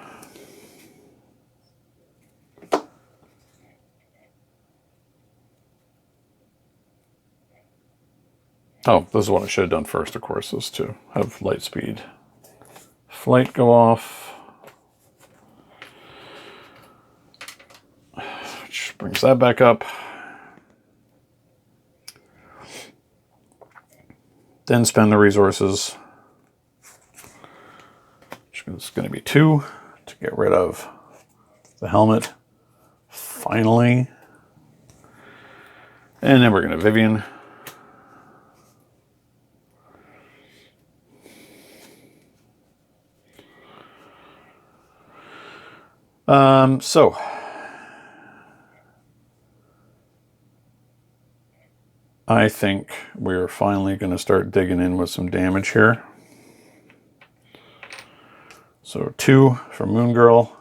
Oh, this is what I should have done first, of course, is to have light speed. Flight go off. Which brings that back up. Then spend the resources. It's going to be 2 to get rid of the helmet. Finally. And then we're going to Vivian. So I think we're finally going to start digging in with some damage here. So 2 from Moon Girl,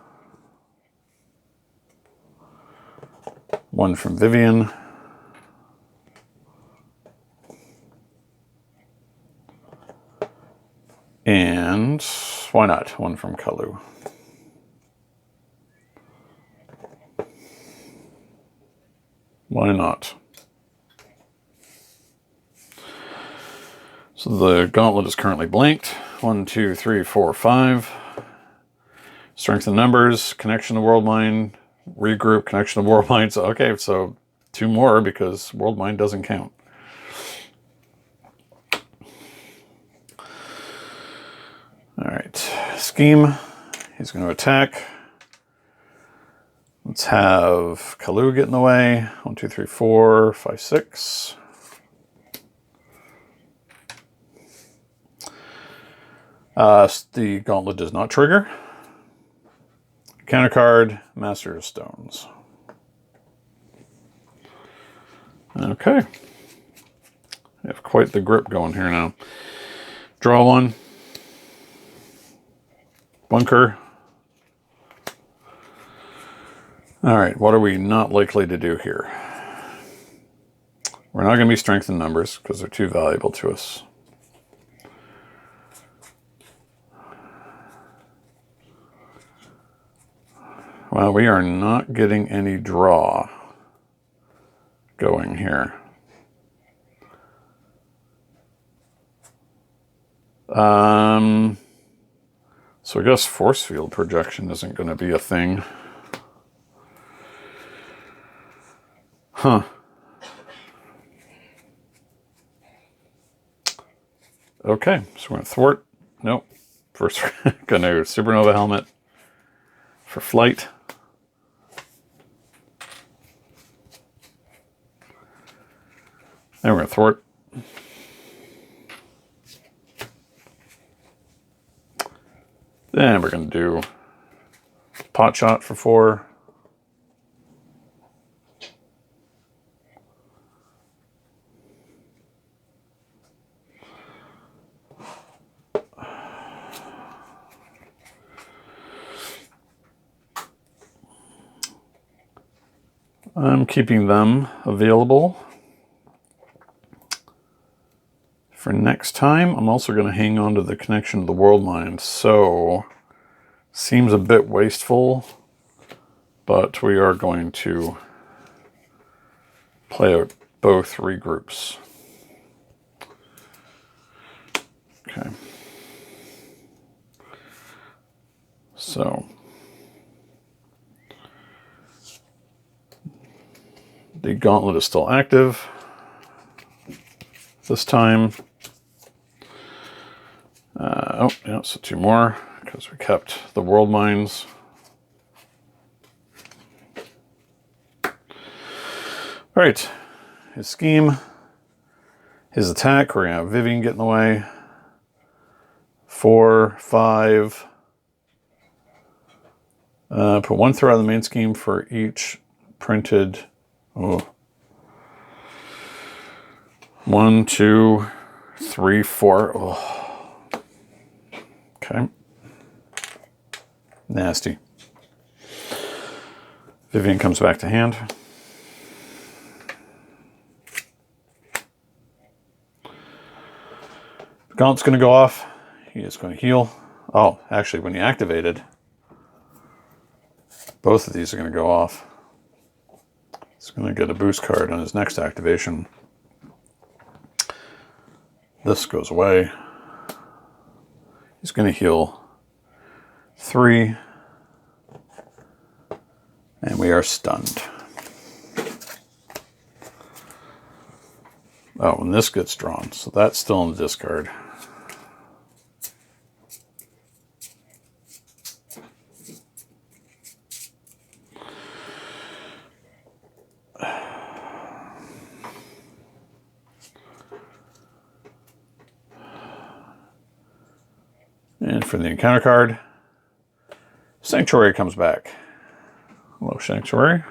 1 from Vivian, and why not 1 from Kalu. Why not? So the gauntlet is currently blanked. 1, 2, 3, 4, 5. Strength in numbers, connection to world mind, regroup, connection to world mind. So, okay, so 2 more because world mind doesn't count. All right, scheme. He's going to attack. Let's have Kalu get in the way. 1, 2, 3, 4, 5, 6. The gauntlet does not trigger. Counter card, Master of Stones. Okay. We have quite the grip going here now. Draw 1. Bunker. All right, what are we not likely to do here? We're not going to be strength in numbers because they're too valuable to us. Well, we are not getting any draw going here. So I guess force field projection isn't going to be a thing. Huh. Okay, so we're going to thwart. Nope. First, we're going to supernova helmet for flight. Then we're going to thwart. Then we're going to do pot shot for 4. I'm keeping them available for next time. I'm also going to hang on to the connection to the world mind. So, seems a bit wasteful, but we are going to play out both regroups. Okay. So, the gauntlet is still active this time. Oh, yeah, so 2 more because we kept the world mines. All right, his scheme, his attack, we're going to have Vivian get in the way. 4, 5. Put 1 throw out of the main scheme for each printed. Oh. 1, 2, 3, 4. Oh. Okay. Nasty. Vivian comes back to hand. The gauntlet's going to go off. He is going to heal. Oh, actually, when he activated, both of these are going to go off. He's going to get a boost card on his next activation. This goes away. He's going to heal 3. And we are stunned. Oh, and this gets drawn, so that's still in the discard. And for the encounter card, Sanctuary comes back. Hello, Sanctuary.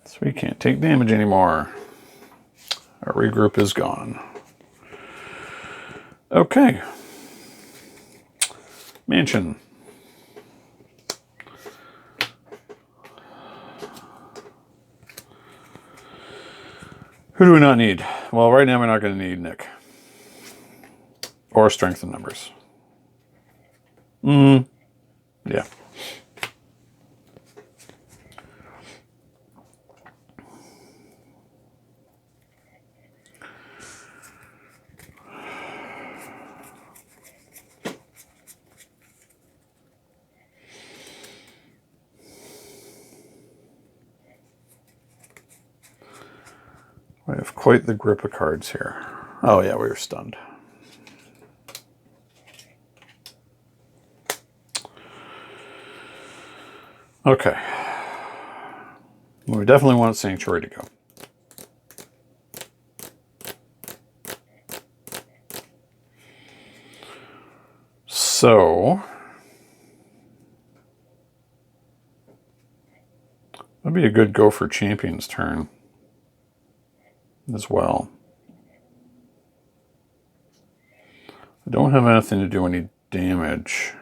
So we can't take damage anymore. Our regroup is gone. Okay. Mansion. Who do we not need? Well, right now we're not going to need Nick. Or Strength in Numbers. Yeah. We have quite the grip of cards here. Oh yeah, we were stunned. Okay. We definitely want Sanctuary to go. So that'd be a good go for Champion's turn as well. I don't have anything to do any damage.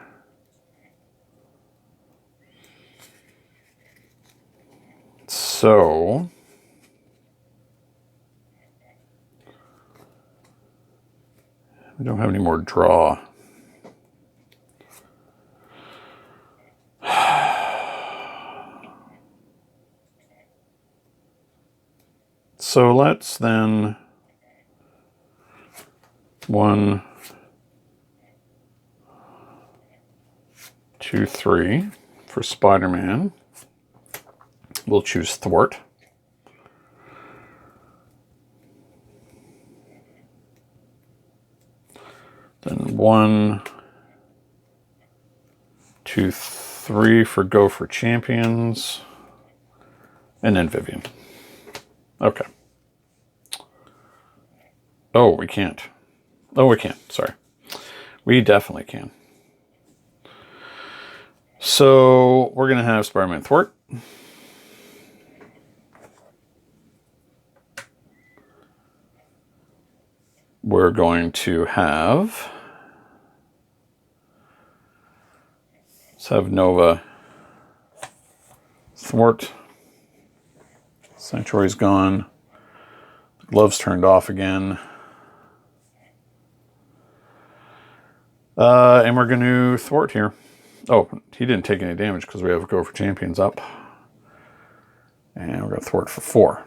So we don't have any more draw. So let's then 1, 2, 3 for Spider-Man. We'll choose Thwart. Then 1, 2, 3 for Go for Champions. And then Vivian. Okay. Oh, we can't. Oh, we can't. Sorry. We definitely can. So we're going to have Spider-Man Thwart. We're going to have... Let's have Nova Thwart. Sanctuary's gone. The glove's turned off again. And we're going to Thwart here. Oh, he didn't take any damage because we have Go for Champions up. And we're going to Thwart for 4.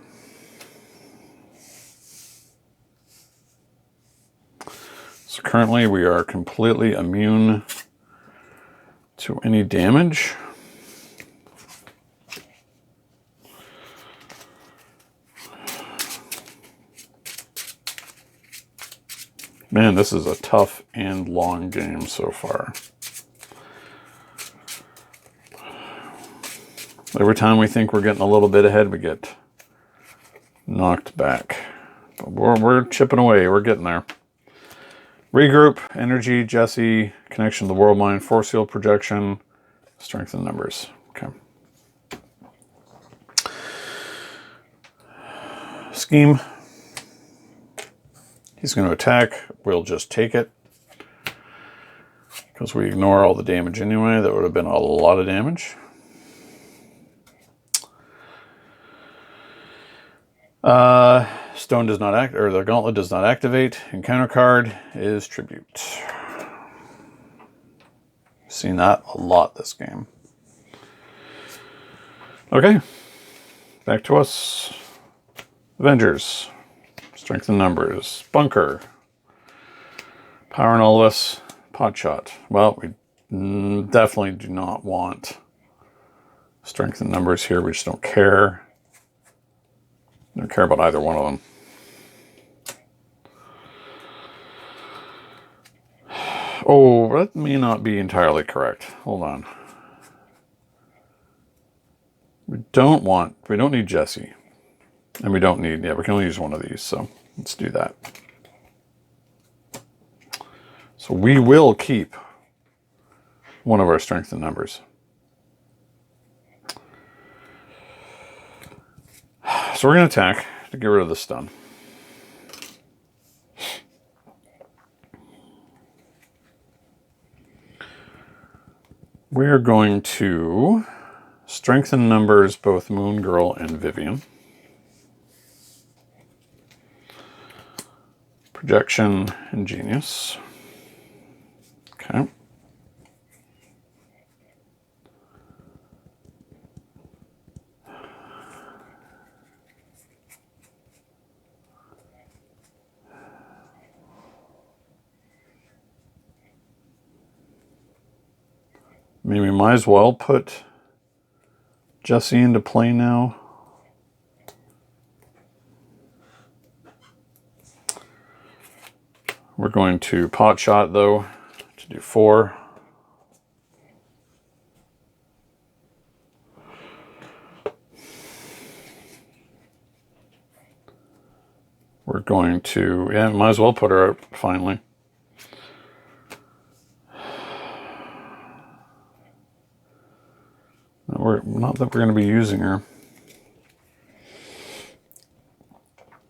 So currently we are completely immune to any damage. Man, this is a tough and long game so far. Every time we think we're getting a little bit ahead, we get knocked back. But we're chipping away. We're getting there. Regroup, Energy, Jesse, Connection to the World Mind, Force Field Projection, Strength in Numbers. Okay. Scheme. He's going to attack. We'll just take it. because we ignore all the damage anyway. That would have been a lot of damage. Stone does not act, or the gauntlet does not activate. Encounter card is tribute. Seen that a lot this game. Okay, back to us. Avengers, strength in numbers, bunker, power and all of us, pot shot. Well, we definitely do not want strength in numbers here. We just don't care. Don't care about either one of them. Oh, that may not be entirely correct. Hold on. We don't need Jesse. And we don't need, we can only use one of these, so let's do that. So we will keep one of our strength in numbers. So we're going to attack to get rid of the stun. We're going to strengthen numbers both Moon Girl and Vivian. Projection and Genius. Okay. Maybe we might as well put Jesse into play now. We're going to pot shot though to do 4. We're going to, might as well put her out finally. Not that we're going to be using her.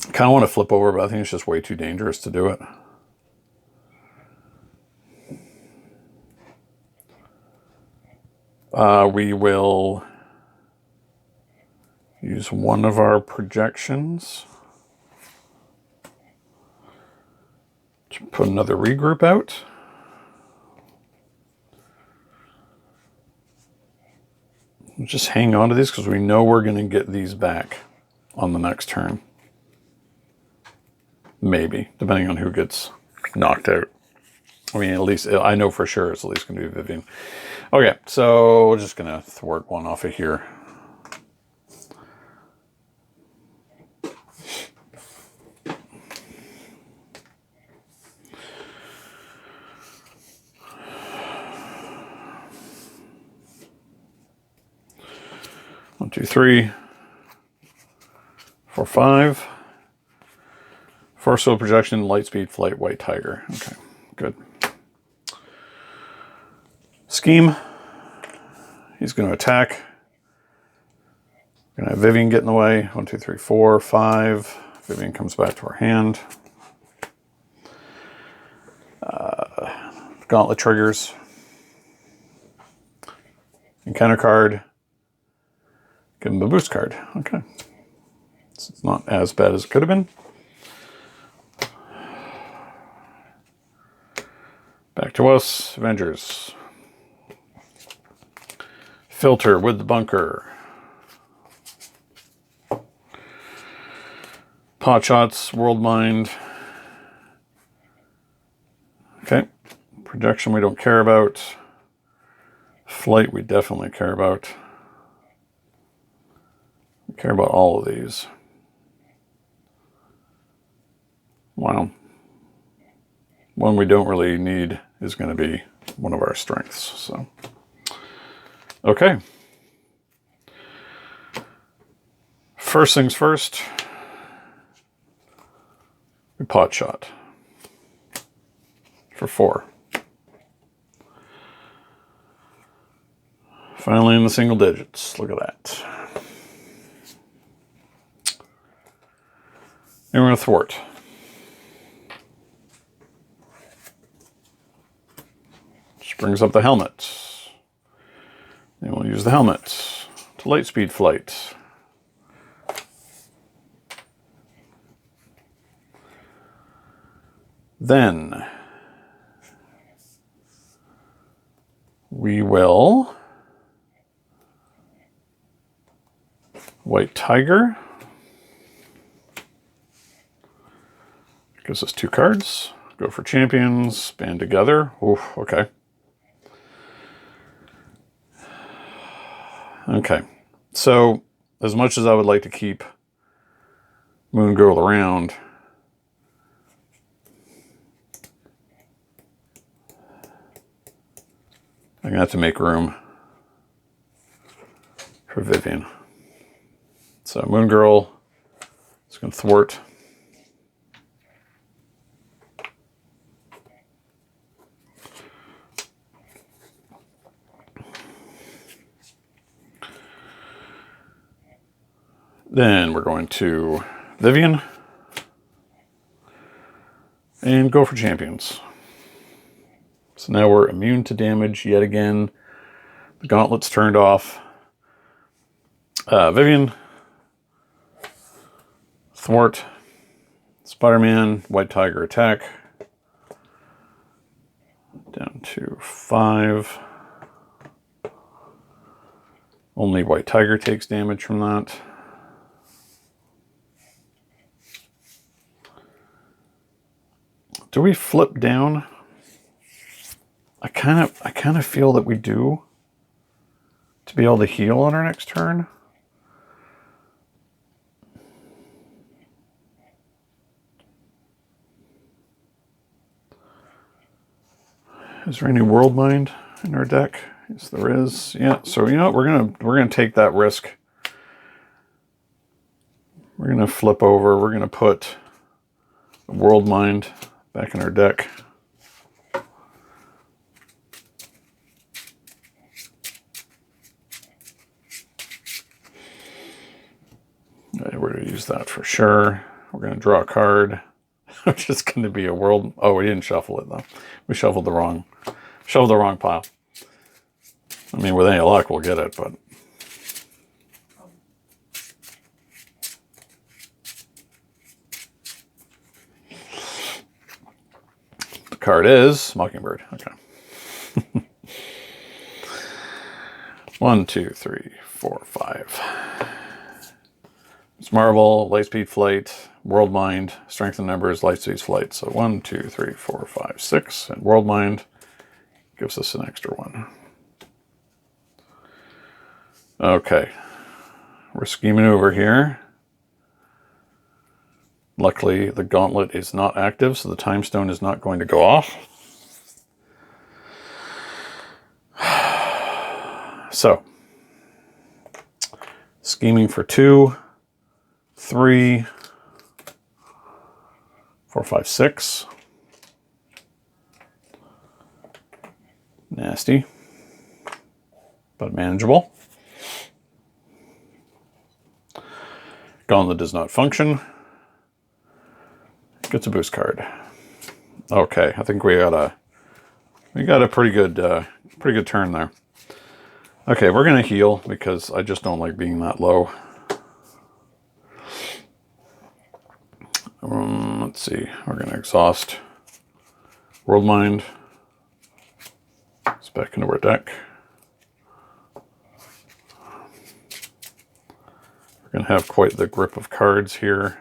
I kind of want to flip over, but I think it's just way too dangerous to do it. We will use one of our projections to put another regroup out. Just hang on to these because we know we're going to get these back on the next turn. Maybe, depending on who gets knocked out. I mean, at least, I know for sure it's at least going to be Vivian. Okay, so we're just going to thwart one off of here. One, 2, 3, 4, 5. Force field projection, light speed, flight, white tiger. Okay, good. Scheme. He's going to attack. We're going to have Vivian get in the way. 1, 2, 3, 4, 5. Vivian comes back to our hand. Gauntlet triggers. Encounter card. Give him a boost card. Okay. So it's not as bad as it could have been. Back to us. Avengers. Filter with the bunker. Pot shots, world mind. Okay. Projection we don't care about. Flight we definitely care about. We care about all of these. Wow. One we don't really need is going to be one of our strengths. So, okay. First things first. We pot shot for 4. Finally in the single digits. Look at that. And we're going to thwart. Just brings up the helmet. And we'll use the helmet to lightspeed flight. Then we will White Tiger. Gives us 2 cards. Go for champions. Band together. Oof, okay. Okay. So, as much as I would like to keep Moon Girl around, I'm going to have to make room for Vivian. So Moon Girl is going to thwart. Then we're going to Vivian and go for champions. So now we're immune to damage yet again. The gauntlet's turned off. Vivian, thwart, Spider-Man, White Tiger attack. Down to 5. Only White Tiger takes damage from that. Do we flip down? I kind of feel that we do, to be able to heal on our next turn. Is there any World Mind in our deck? Yes, there is. Yeah. So you know what? We're gonna take that risk. We're gonna flip over. We're gonna put the World Mind back in our deck. Okay, we're going to use that for sure. We're going to draw a card, which is going to be a world. Oh, we didn't shuffle it though. We shuffled the wrong pile. I mean, with any luck, we'll get it, but. The card is Mockingbird. Okay. 1, 2, 3, 4, 5. It's Marvel, Lightspeed Flight, World Mind, Strength in Numbers, Lightspeed Flight. So 1, 2, 3, 4, 5, 6. And World Mind gives us an extra 1. Okay. We're scheming over here. Luckily, the gauntlet is not active, so the time stone is not going to go off. So, scheming for 2, 3, 4, 5, 6. Nasty, but manageable. Gauntlet does not function. Gets a boost card. Okay, I think we got a pretty good turn there. Okay, we're gonna heal because I just don't like being that low. Let's see. We're gonna exhaust World Mind. It's back into our deck. We're gonna have quite the grip of cards here.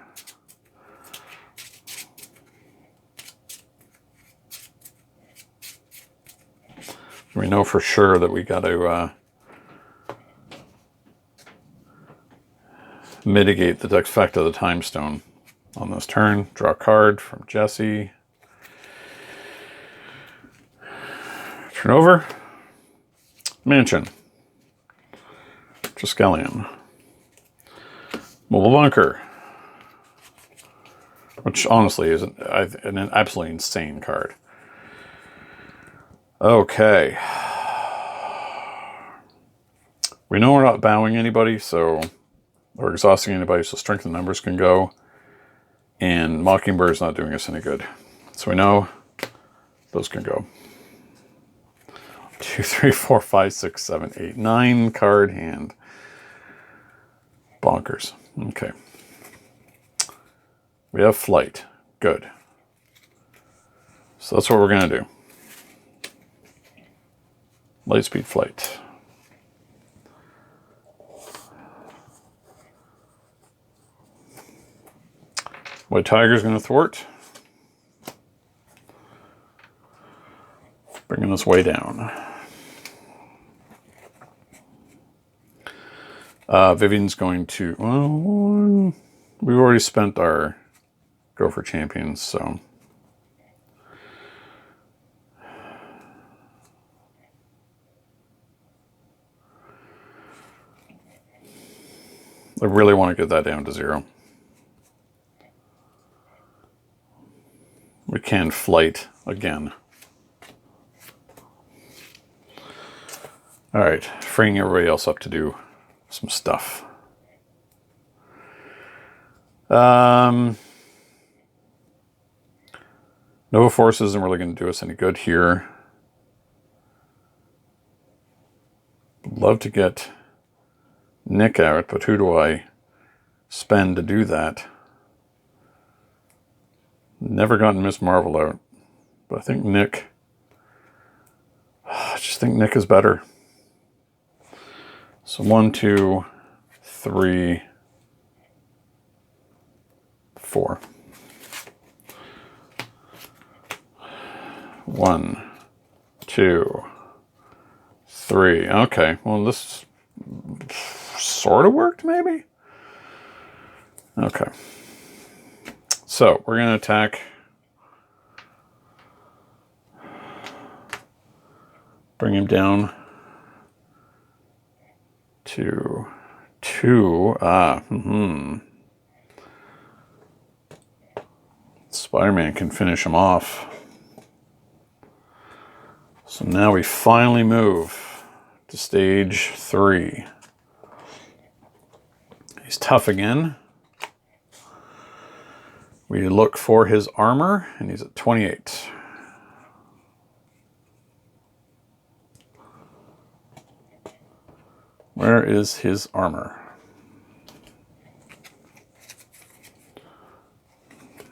We know for sure that we got to mitigate the effect of the time stone on this turn. Draw a card from Jesse. Turn over. Mansion. Triskelion. Mobile Bunker. Which honestly is an absolutely insane card. Okay. We know we're not bowing anybody, or exhausting anybody, so Strength in Numbers can go. And Mockingbird's not doing us any good. So we know those can go. 2, 3, 4, 5, 6, 7, 8, 9 card hand. Bonkers. Okay. We have flight. Good. So that's what we're going to do. Lightspeed flight. White Tiger's going to thwart. Bringing us way down. Vivian's going to... Well, we've already spent our go for champions, so... I really want to get that down to 0. We can flight again. All right, freeing everybody else up to do some stuff. Nova Force isn't really going to do us any good here. Would love to get Nick out, but who do I spend to do that? Never gotten Miss Marvel out, but I think Nick... I just think Nick is better. So 1, 2, 3, 4. 1, 2, 3. Okay, well this sort of worked, maybe? Okay. So we're going to attack. Bring him down to 2. Spider-Man can finish him off. So now we finally move to stage 3. He's tough again. We look for his armor, and he's at 28. Where is his armor?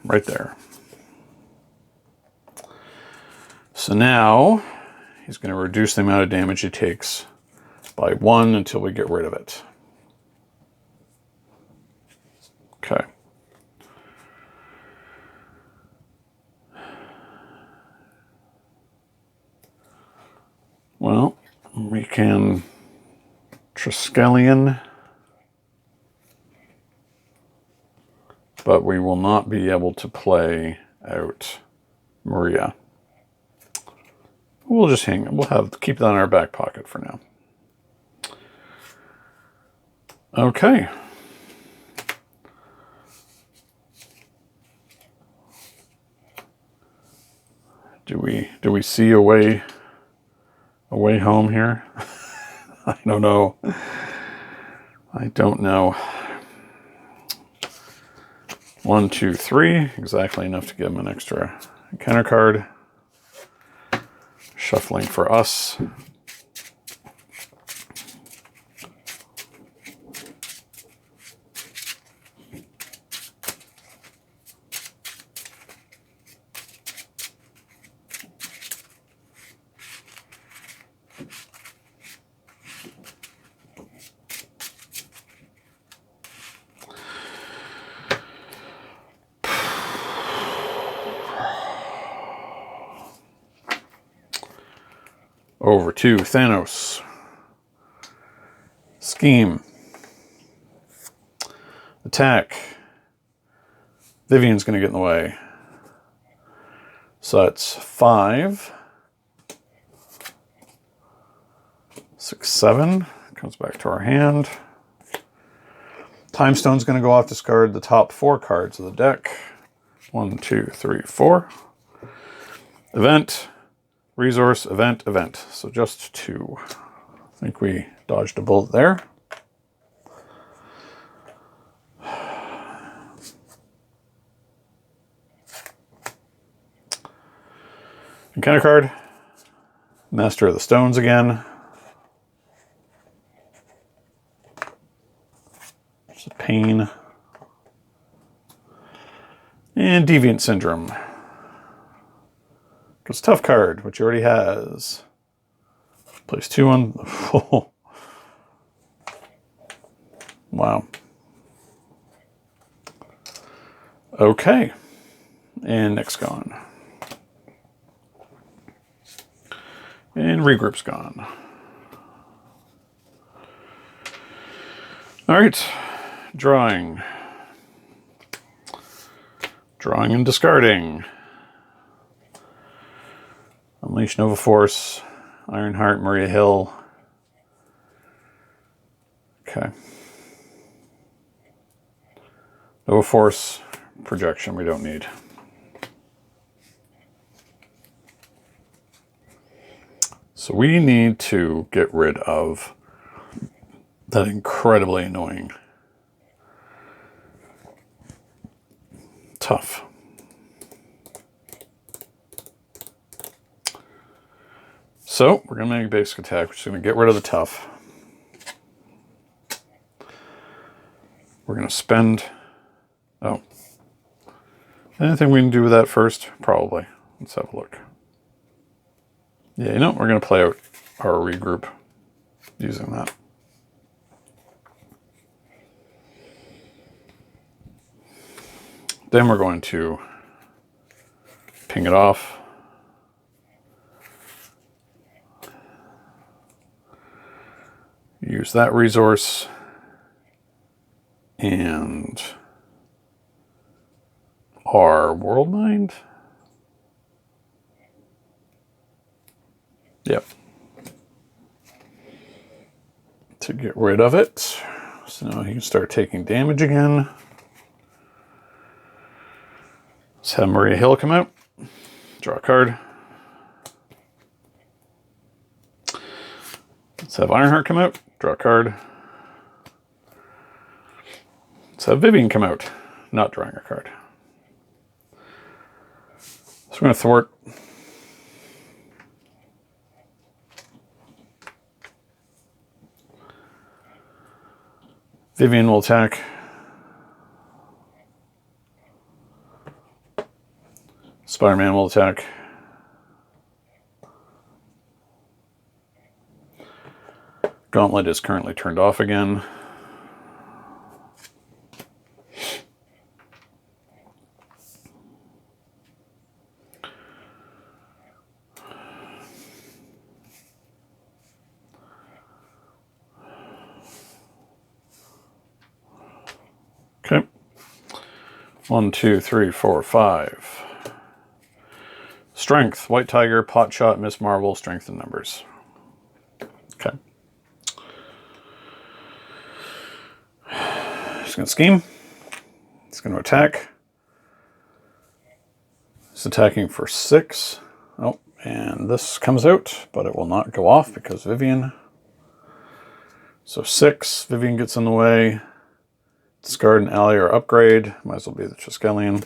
Right there. So now he's going to reduce the amount of damage he takes by 1 until we get rid of it. Okay. Well, we can Triskelion, but we will not be able to play out Maria. We'll just hang. We'll keep that in our back pocket for now. Okay. Do we see a way home here? I don't know. I don't know. 1, 2, 3, exactly enough to give him an extra encounter card. Shuffling for us. Over to Thanos. Scheme. Attack. Vivian's going to get in the way. So that's 5. 6, 7. Comes back to our hand. Time Stone's going to go off, discard the top 4 cards of the deck. 1, 2, 3, 4. Event. Resource, event, event. So just 2. I think we dodged a bullet there. Encounter card. Master of the Stones again. It's a pain. And Deviant Syndrome. Goes tough card, which he already has. Place 2 on. Oh. Wow. Okay. And Nick's gone. And Regroup's gone. All right. Drawing. Drawing and discarding. Unleash Nova Force. Ironheart, Maria Hill. Okay. Nova Force. Projection we don't need. So we need to get rid of that incredibly annoying tough. So we're going to make a basic attack. We're just going to get rid of the tough. We're going to spend... Oh. Anything we can do with that first? Probably. Let's have a look. Yeah, you know, we're going to play out our regroup using that. Then we're going to ping it off. Use that resource. And our World Mind. Yep. To get rid of it. So now he can start taking damage again. Let's have Maria Hill come out. Draw a card. Let's have Ironheart come out. Draw a card. Let's have Vivian come out. Not drawing a card. So we're going to thwart. Vivian will attack. Spider-Man will attack. Gauntlet is currently turned off again. Okay. 1, 2, 3, 4, 5. Strength, White Tiger, Pot Shot, Miss Marvel, Strength in numbers. Okay. Just going to scheme. It's going to attack. It's attacking for 6. Oh, and this comes out, but it will not go off because Vivian. So 6, Vivian gets in the way. Discard an ally or upgrade. Might as well be the Triskelion.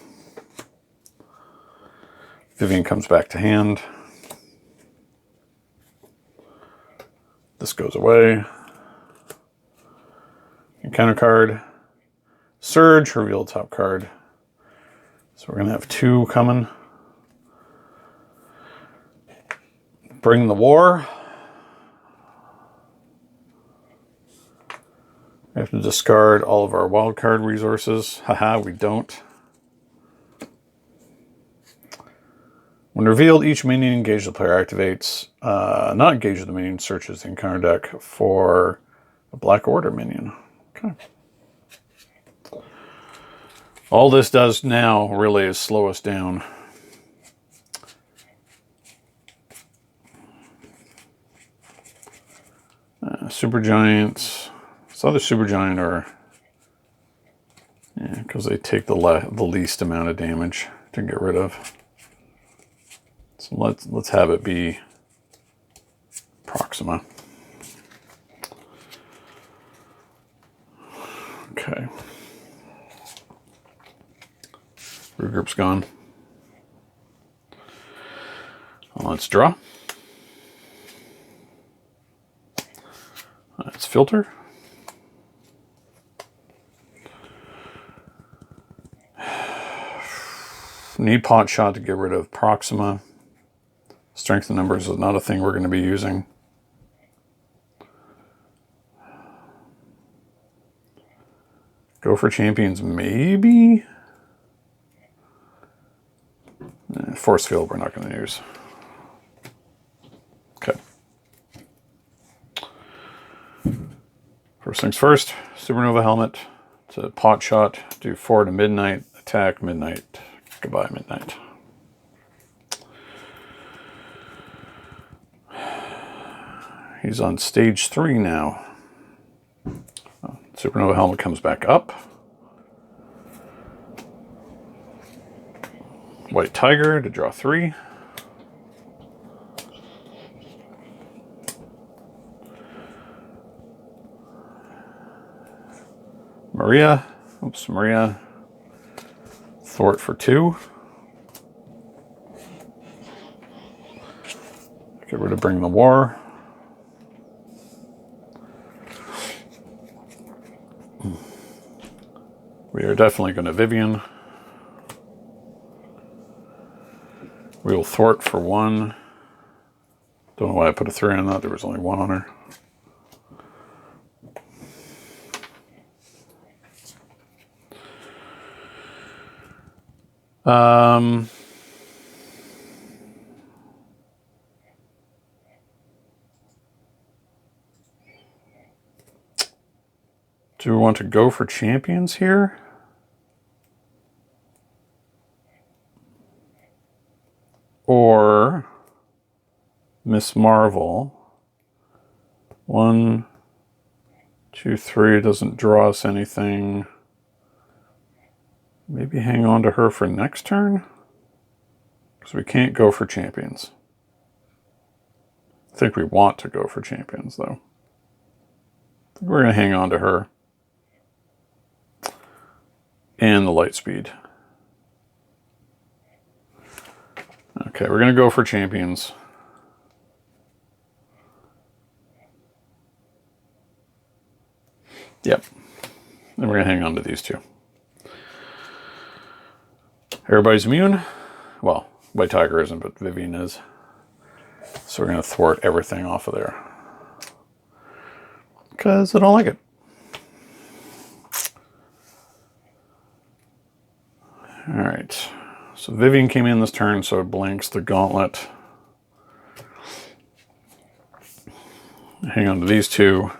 Vivian comes back to hand. This goes away. Encounter card. Surge, reveal top card. So we're going to have 2 coming. Bring the War. We have to discard all of our wildcard resources. Haha, we don't. When revealed, each minion engaged the player activates. Not engaged the minion searches the encounter deck for a Black Order minion. Okay. All this does now really is slow us down. Supergiants. This other Supergiant are... Yeah, because they take the least amount of damage to get rid of. So let's have it be Proxima. Okay. Regroup's gone. Well, let's draw. filter. Need pot shot to get rid of Proxima. Strength in numbers is not a thing we're going to be using. Go for champions, maybe? Force field we're not going to use. Okay. First things first, Supernova Helmet to pot shot, do 4 to midnight, attack, midnight, goodbye, midnight. He's on stage 3 now. Supernova Helmet comes back up. White Tiger to draw 3. Maria. Thwart for 2. Get rid of Bring the War. We are definitely going to Vivian. We will thwart for 1. Don't know why I put a 3 on that. There was only 1 on her. Do we want to go for champions here? Or Miss Marvel? 1, 2, 3 doesn't draw us anything. Maybe hang on to her for next turn? Because we can't go for champions. I think we want to go for champions, though. I think we're going to hang on to her. And the light speed. Okay, we're going to go for champions. Yep. And we're going to hang on to these 2. Everybody's immune. Well, White Tiger isn't, but Vivian is. So we're going to thwart everything off of there. Because I don't like it. Alright. So Vivian came in this turn, so it blanks the gauntlet. Hang on to these 2.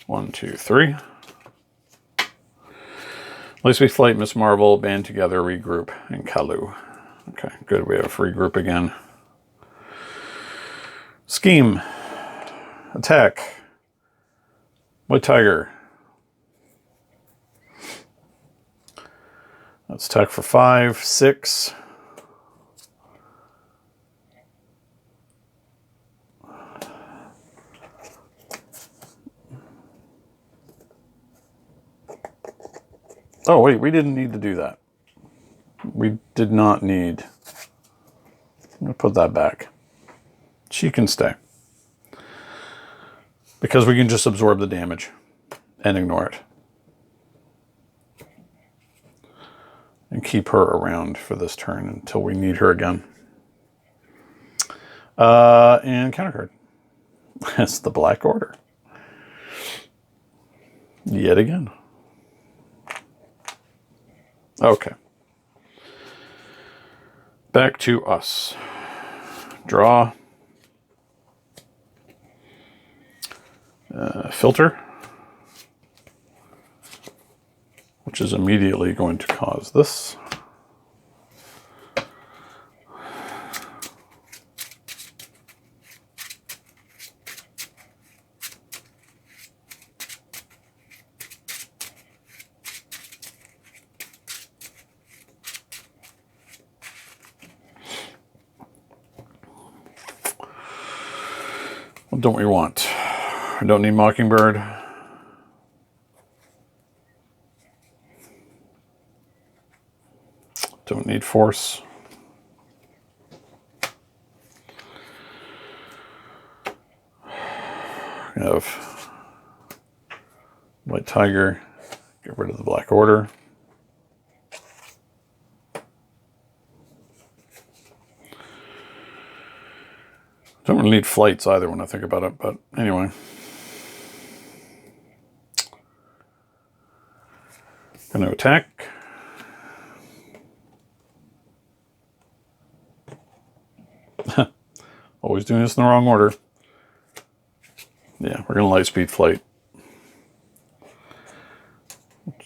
1, 2, 3. Lightspeed Flight, Miss Marvel, band together, regroup, and Kalu. Okay, good. We have regroup again. Scheme. Attack. White Tiger. Let's attack for 5, 6. Oh, wait, we didn't need to do that. We did not need. I'm going to put that back. She can stay. Because we can just absorb the damage and ignore it. And keep her around for this turn until we need her again. And counter card. That's the Black Order. Yet again. Okay. Back to us. Draw. Filter. Which is immediately going to cause this. What don't we want? I don't need Mockingbird. Don't need Force. We have White Tiger. Get rid of the Black Order. Don't really need flights either when I think about it, but anyway. Going to attack. Always doing this in the wrong order. Yeah, we're going to light speed flight.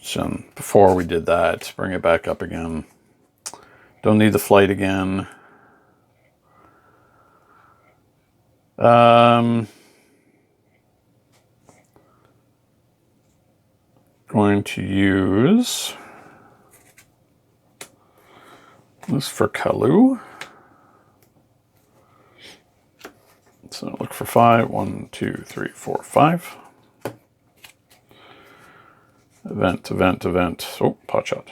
So before we did that, bring it back up again. Don't need the flight again. Going to use this for Kalu. So look for 5. 1, 2, 3, 4, 5. Event, event, event. Oh, pot shot.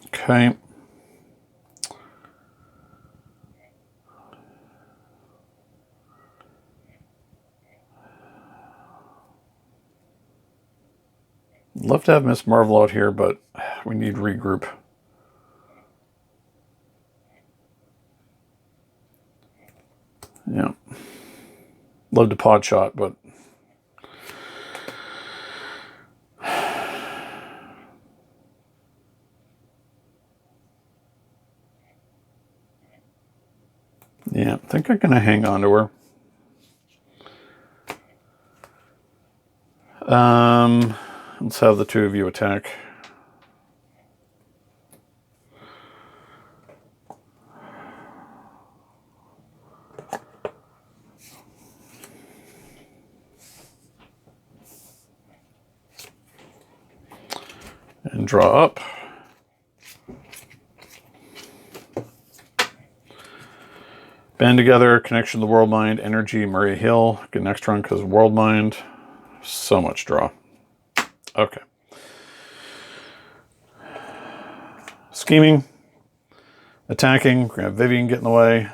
Okay. Love to have Miss Marvel out here, but we need regroup. Yeah. Love to pod shot, but yeah, I think I'm going to hang on to her. Let's have the two of you attack. And draw up. Band together, connection to the world mind, energy, Murray Hill. Get next turn because world mind. So much draw. Okay. Scheming. Attacking. We're going to have Vivian get in the way.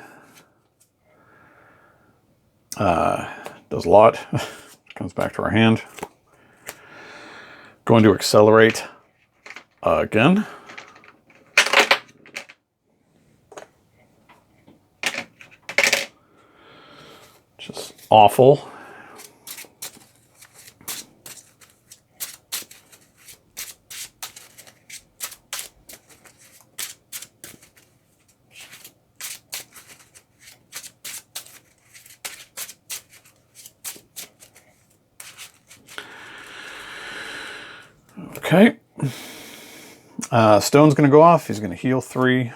Does a lot. Comes back to our hand. Going to accelerate again. Just awful. Okay. Stone's going to go off. He's going to heal 3.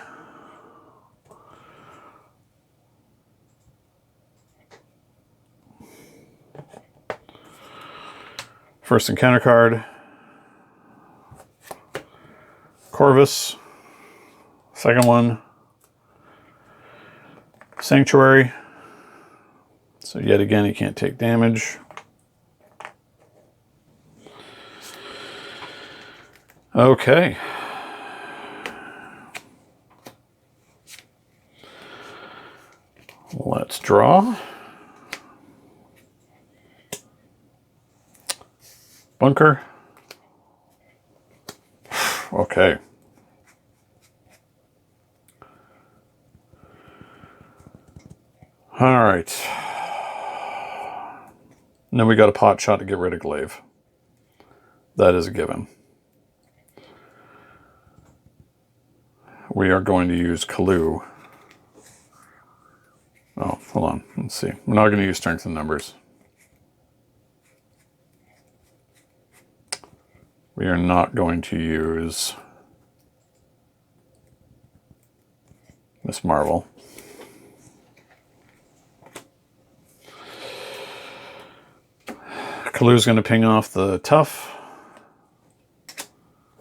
First encounter card. Corvus. Second one. Sanctuary. So yet again, he can't take damage. Okay. Let's draw. Bunker. Okay. All right. And then we got a pot shot to get rid of Glaive. That is a given. We are going to use Kalu. Oh, hold on. Let's see. We're not going to use strength in numbers. We are not going to use Miss Marvel. Kalu's going to ping off the Tough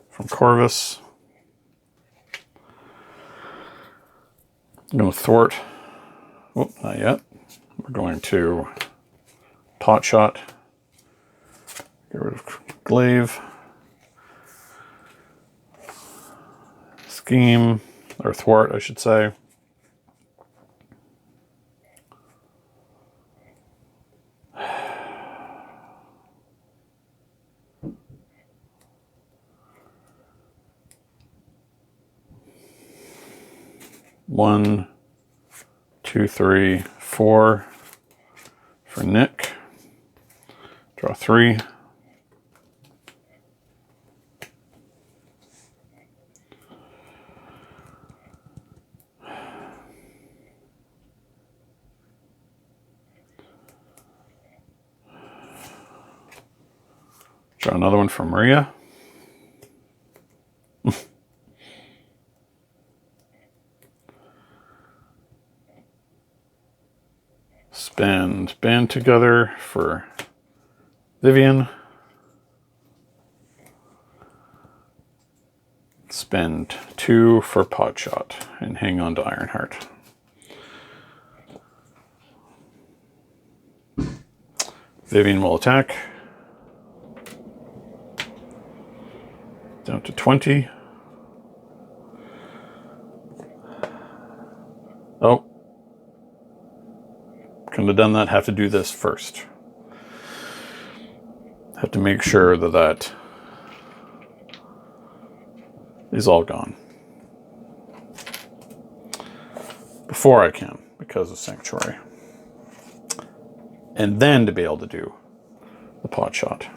from Corvus. I'm going to thwart. Oh, not yet. We're going to pot shot. Get rid of glaive. Scheme, or thwart, I should say. One, two, three, four for Nick. Draw 3. Draw another one for Maria. Spend band together for Vivian. Spend 2 for Potshot and hang on to Ironheart. Vivian will attack. Down to 20. Oh. Couldn't have done that. Have to do this first. Have to make sure that that is all gone before I can, because of Sanctuary. And then to be able to do the pot shot,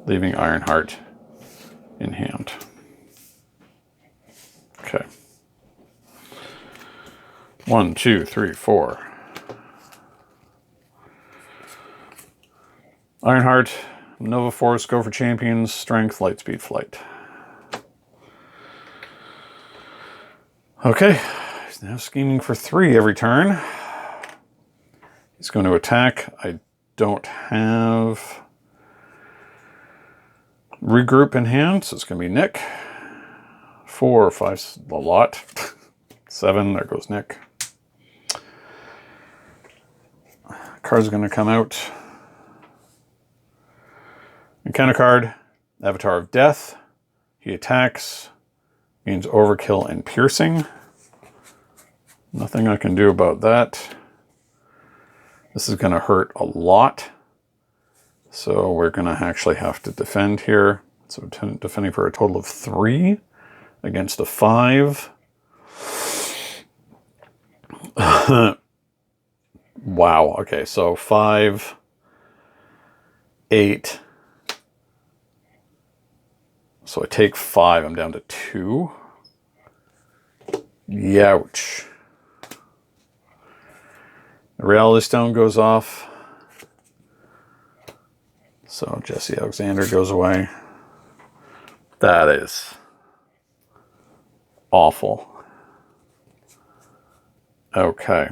leaving Ironheart in hand. Okay. 1, 2, 3, 4. Ironheart, Nova Force, go for champions, strength, light speed, flight. Okay, he's now scheming for 3 every turn. He's going to attack. I don't have regroup in hand, so it's going to be Nick. 4, 5, a lot. 7, there goes Nick. Card's going to come out. Encounter card, Avatar of Death. He attacks, gains overkill and piercing. Nothing I can do about that. This is going to hurt a lot. So we're going to actually have to defend here. So defending for a total of 3 against a 5. Wow. Okay, so 5, 8. So I take 5. I'm down to 2. Youch. The Reality Stone goes off. So Jesse Alexander goes away. That is awful. Okay.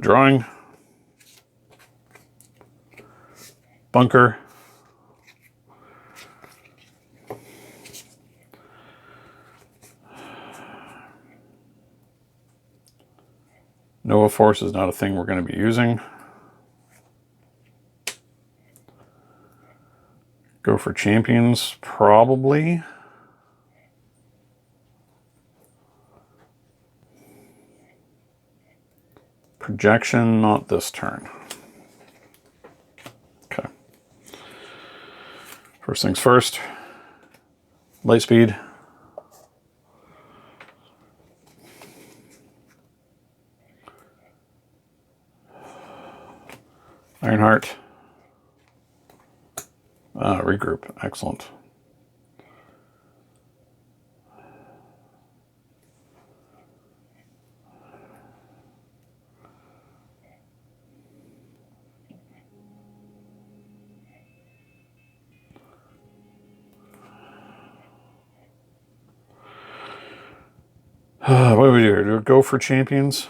Drawing. Bunker. Nova Force is not a thing we're going to be using. Go for champions, probably. Projection, not this turn. Okay. First things first. Light speed. Ironheart. Regroup. Excellent. What do we do here? Do we go for champions?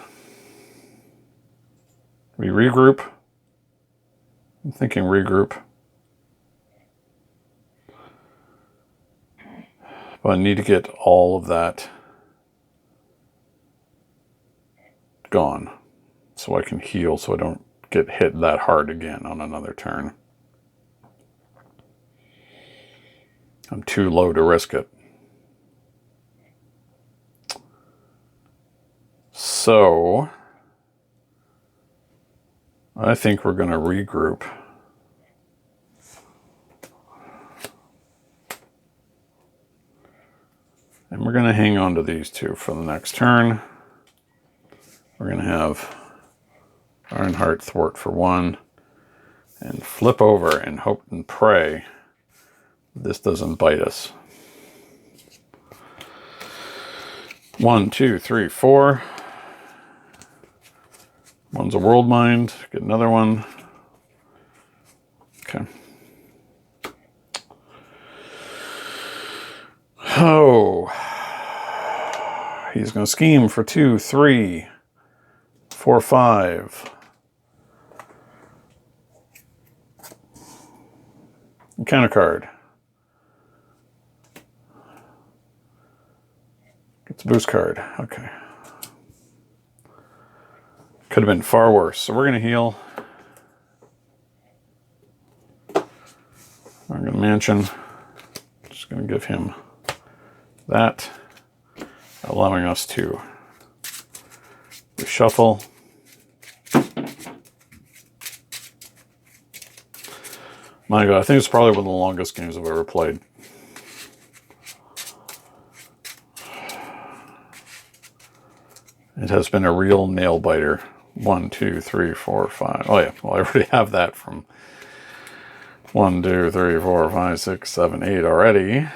We regroup. I'm thinking regroup. But I need to get all of that gone. So I can heal so I don't get hit that hard again on another turn. I'm too low to risk it. So I think we're going to regroup. And we're going to hang on to these two for the next turn. We're going to have Ironheart thwart for 1 and flip over and hope and pray this doesn't bite us. 1, 2, 3, 4. One's a World Mind. Get another one. Okay. Oh. He's going to scheme for 2, 3, 4, 5. Encounter card. Gets a boost card. Okay. Could have been far worse. So we're going to heal. I'm going to mansion. Just going to give him that, allowing us to reshuffle. My God, I think it's probably one of the longest games I've ever played. It has been a real nail biter. 1, 2, 3, 4, 5. Oh yeah, well I already have that from 1, 2, 3, 4, 5, 6, 7, 8 already.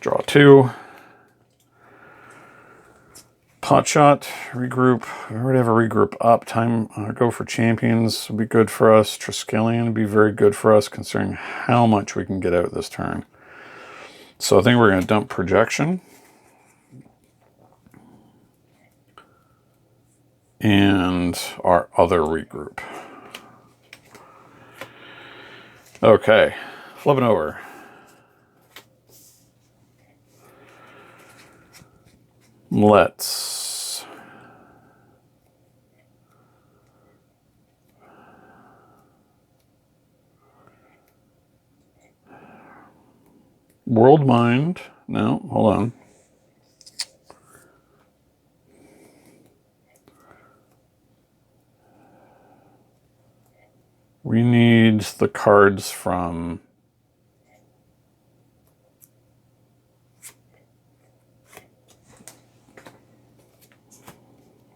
Draw 2. Pot shot, regroup. We already have a regroup up. Time go for champions would be good for us. Triskelion would be very good for us considering how much we can get out this turn. So I think we're going to dump projection. And our other regroup. Okay, flipping over. Let's World Mind. No, hold on. We need the cards from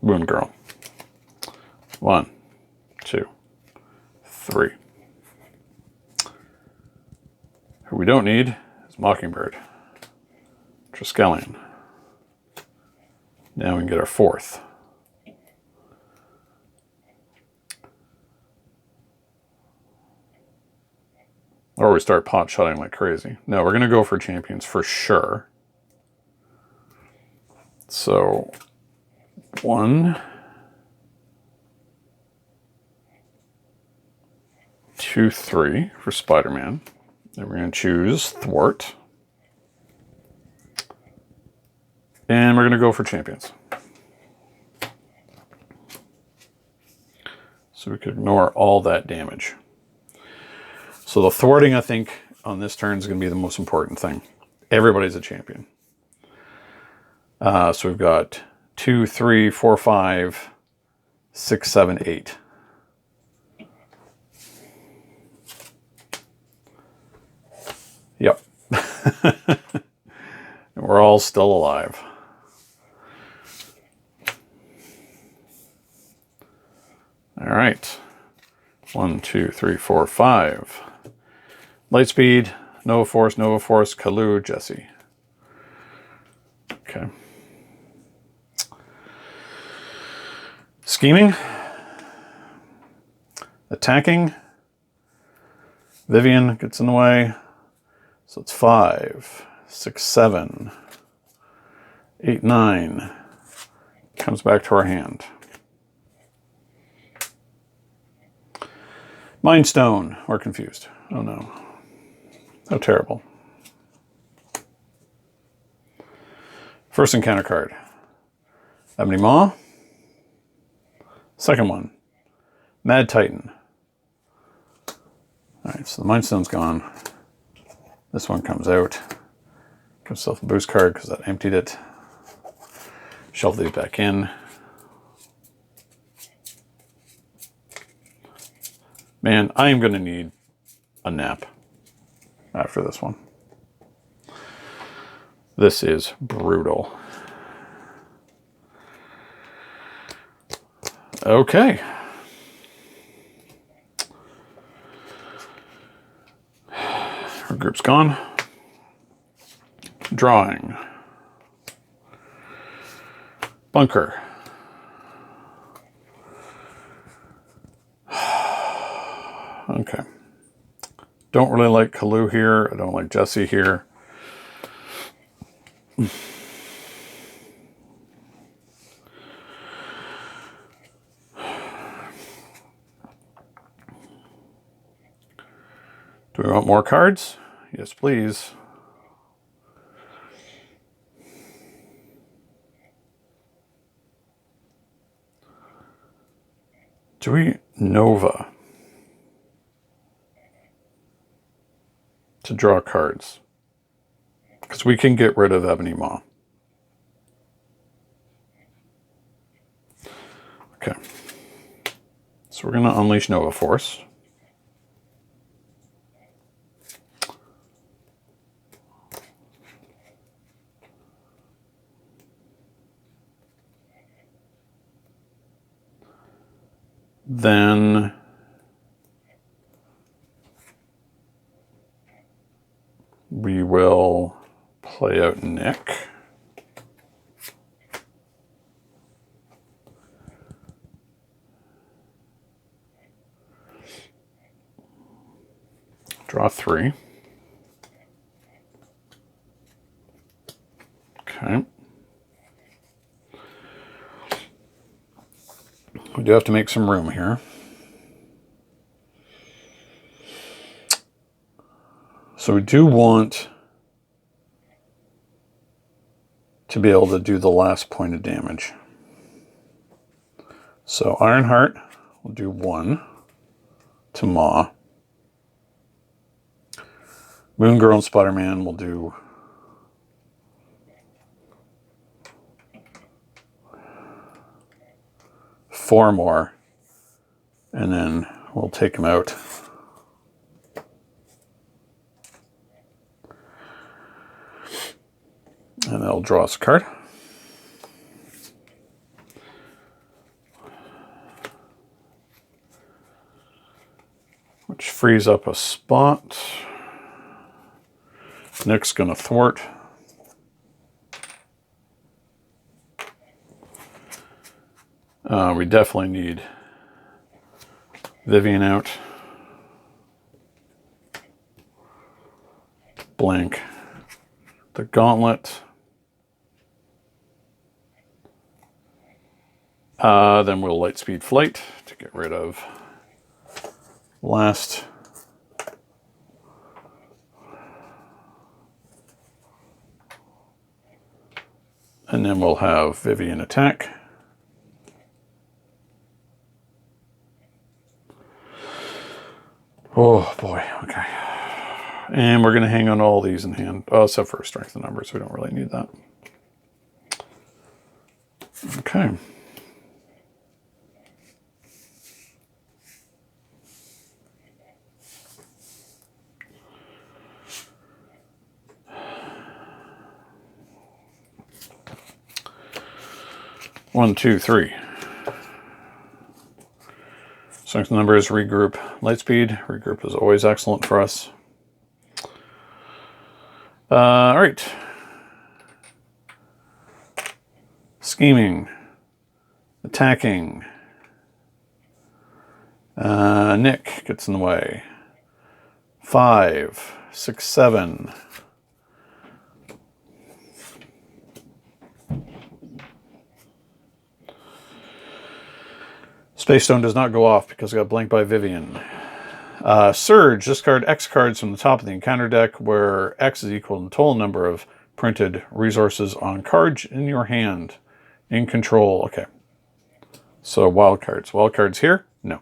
Moon Girl. 1, 2, 3. Who we don't need is Mockingbird. Triskelion. Now we can get our 4th. Or we start pot shotting like crazy. No, we're going to go for champions for sure. So 1, 2, 3 for Spider-Man. Then we're going to choose thwart. And we're going to go for champions. So we could ignore all that damage. So the thwarting, I think, on this turn is going to be the most important thing. Everybody's a champion. So we've got 2, 3, 4, 5, 6, 7, 8. Yep. We're all still alive. All right. 1, 2, 3, 4, 5. Lightspeed, Nova Force, Kalu, Jesse. Okay. Scheming. Attacking. Vivian gets in the way. So it's 5, 6, 7, 8, 9. Comes back to our hand. Mind Stone. We're confused. Oh no. How terrible. First encounter card. Ebony Maw. Second one. Mad Titan. Alright, so the Mind Stone's gone. This one comes out. Give myself a boost card because that emptied it. Shelf these back in. Man, I am going to need a nap after this one. This is brutal. Okay. Our group's gone. Drawing. Bunker. Okay. Don't really like Kalu here. I don't like Jesse here. Do we want more cards? Yes, please. Do we Nova to draw cards? Because we can get rid of Ebony Maw. Okay. So we're going to unleash Nova Force. Then we will play out Nick. Draw 3. Okay. We do have to make some room here. So we do want to be able to do the last point of damage. So Ironheart will do 1 to Maw. Moon Girl and Spider-Man will do 4 more, and then we'll take him out. And that'll draw us a card. Which frees up a spot. Nick's going to thwart. We definitely need Vivian out. Blank the Gauntlet. Then we'll Lightspeed Flight to get rid of last. And then we'll have Vivian attack. Oh boy, okay. And we're going to hang on all these in hand. Oh, except for strength of numbers. We don't really need that. Okay. One, two, three. Strength of numbers, regroup. Lightspeed. Regroup is always excellent for us. All right. Scheming. Attacking. Nick gets in the way. 5, 6, 7. Space Stone does not go off because I got blanked by Vivian. Surge, discard X cards from the top of the encounter deck where X is equal to the total number of printed resources on cards in your hand. In control. Okay. So wild cards. Wild cards here? No.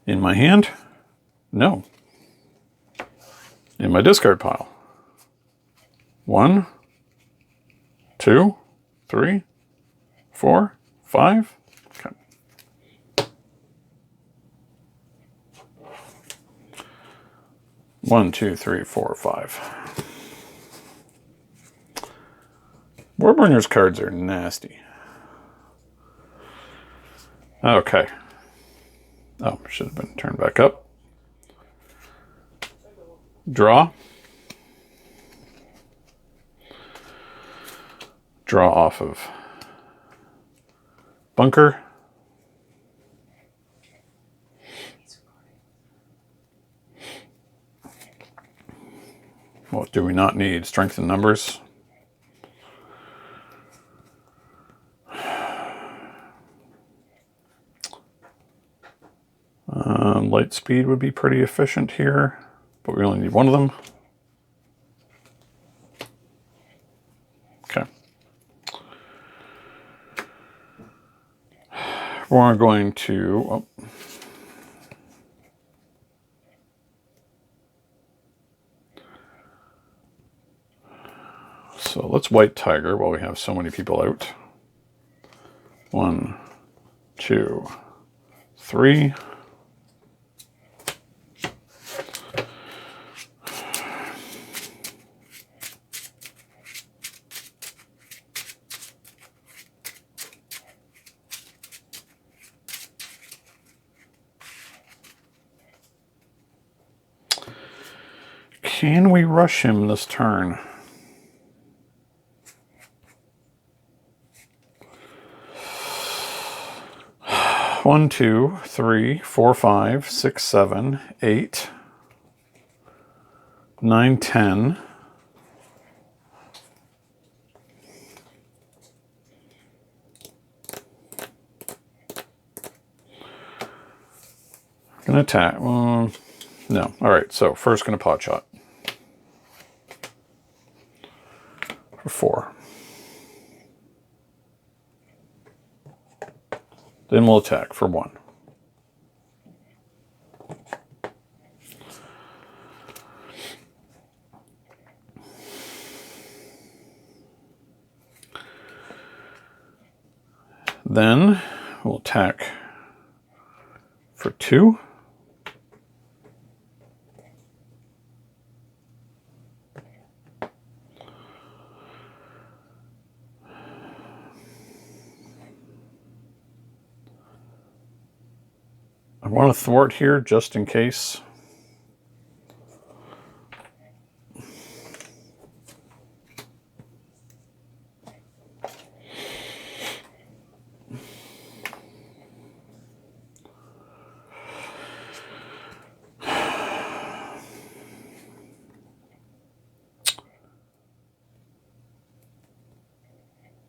In my hand? No. In my discard pile? 1, 2, 3, 4, 5. Okay. 1, 2, 3, 4, 5. Warbringer's cards are nasty. Okay. Oh, should have been turned back up. Draw. Draw off of bunker. What do we not need? Strength in numbers. Light speed would be pretty efficient here, but we only need one of them. Okay. We're going to... Oh. So let's White Tiger while we have so many people out. 1, 2, 3. Can we rush him this turn? One, 2, 3, 4, 5, 6, 7, 8, 9, 10. Gonna attack. No. All right. So first, gonna pot shot for 4. Then we'll attack for 1. Then we'll attack for 2. I want to thwart here just in case.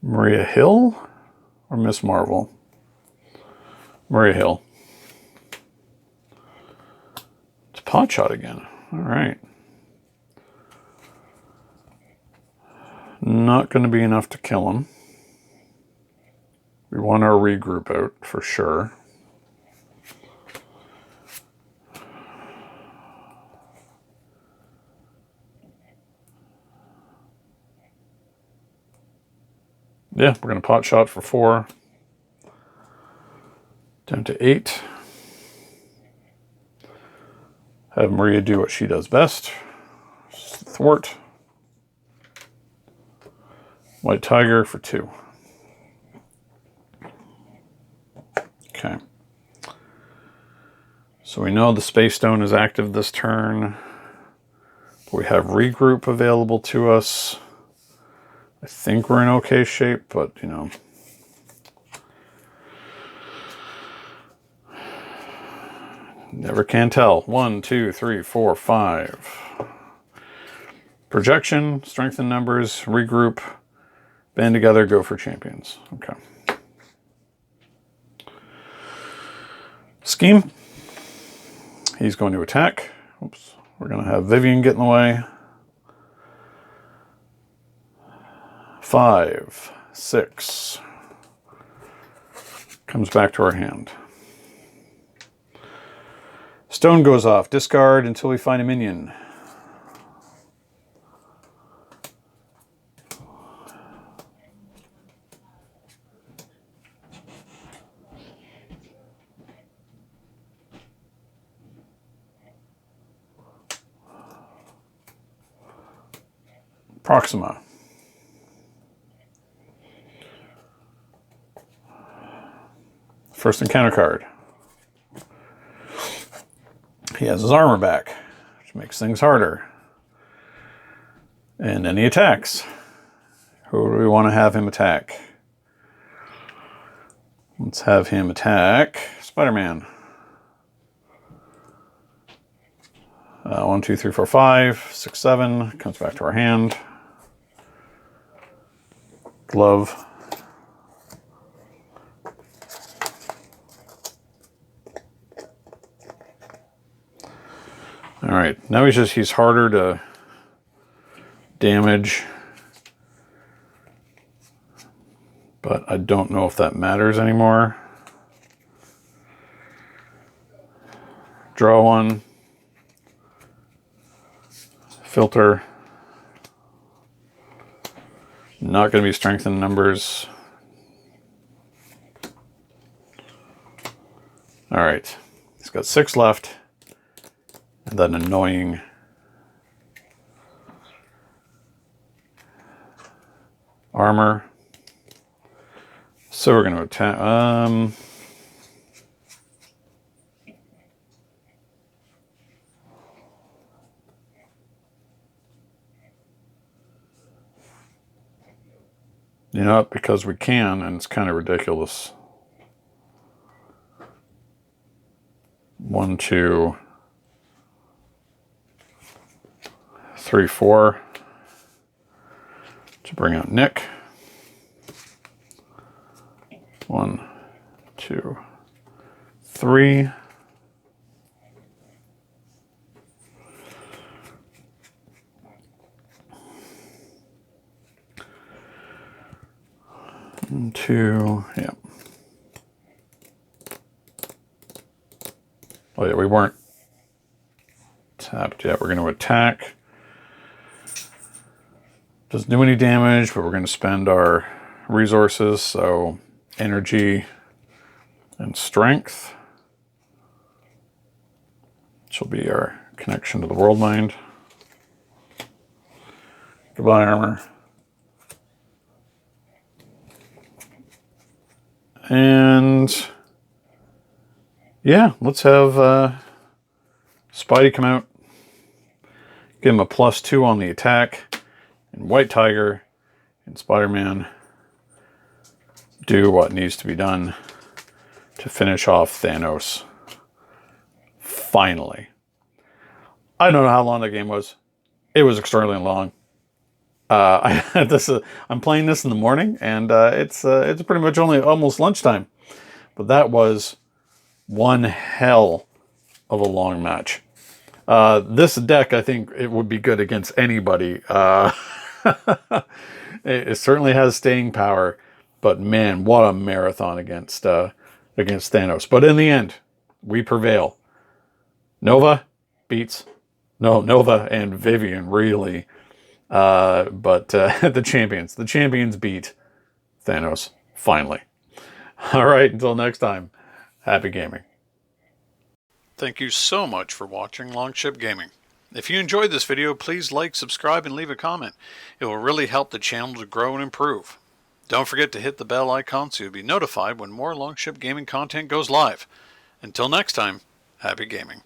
Maria Hill or Miss Marvel? Maria Hill. It's pot shot again. All right. Not going to be enough to kill him. We want our regroup out for sure. Yeah, we're going to pot shot for 4. Down to 8. Have Maria do what she does best. Thwart. White Tiger for 2. Okay. So we know the Space Stone is active this turn. We have regroup available to us. I think we're in okay shape, but, you know. Never can tell. 1, 2, 3, 4, 5. Projection, strength in numbers, regroup, band together, go for champions. Okay. Scheme. He's going to attack Oops. We're going to have Vivian get in the way. 5, 6. Comes back to our hand. Stone goes off. Discard until we find a minion. Proxima. First encounter card. He has his armor back, which makes things harder. And then he attacks. Who do we want to have him attack? Let's have him attack Spider-Man. 1, 2, 3, 4, 5, 6, 7. Comes back to our hand. Glove. All right, now he's harder to damage, but I don't know if that matters anymore. Draw one. Filter. Not going to be strength in numbers. All right, he's got 6 left. And that annoying armor. So we're going to attack. You know what? Because we can, and it's kind of ridiculous. 1, 2, 3, 4 to bring out Nick. 1, 2, 3. And 2, yeah. Oh yeah, we weren't tapped yet. We're going to attack. Doesn't do any damage, but we're going to spend our resources, so energy and strength, which will be our connection to the world mind. Goodbye, armor. And yeah, let's have Spidey come out. Give him a +2 on the attack. And White Tiger and Spider-Man do what needs to be done to finish off Thanos. Finally. I don't know how long that game was. It was extremely long. I'm playing this in the morning, and it's pretty much only almost lunchtime. But that was one hell of a long match. This deck, I think, it would be good against anybody. It certainly has staying power, but man, what a marathon against Thanos. But in the end, we prevail. Nova and Vivian really, but the champions beat Thanos finally. All right, until next time, happy gaming. Thank you so much for watching Longship Gaming. If you enjoyed this video, please like, subscribe, and leave a comment. It will really help the channel to grow and improve. Don't forget to hit the bell icon so you'll be notified when more Longship Gaming content goes live. Until next time, happy gaming.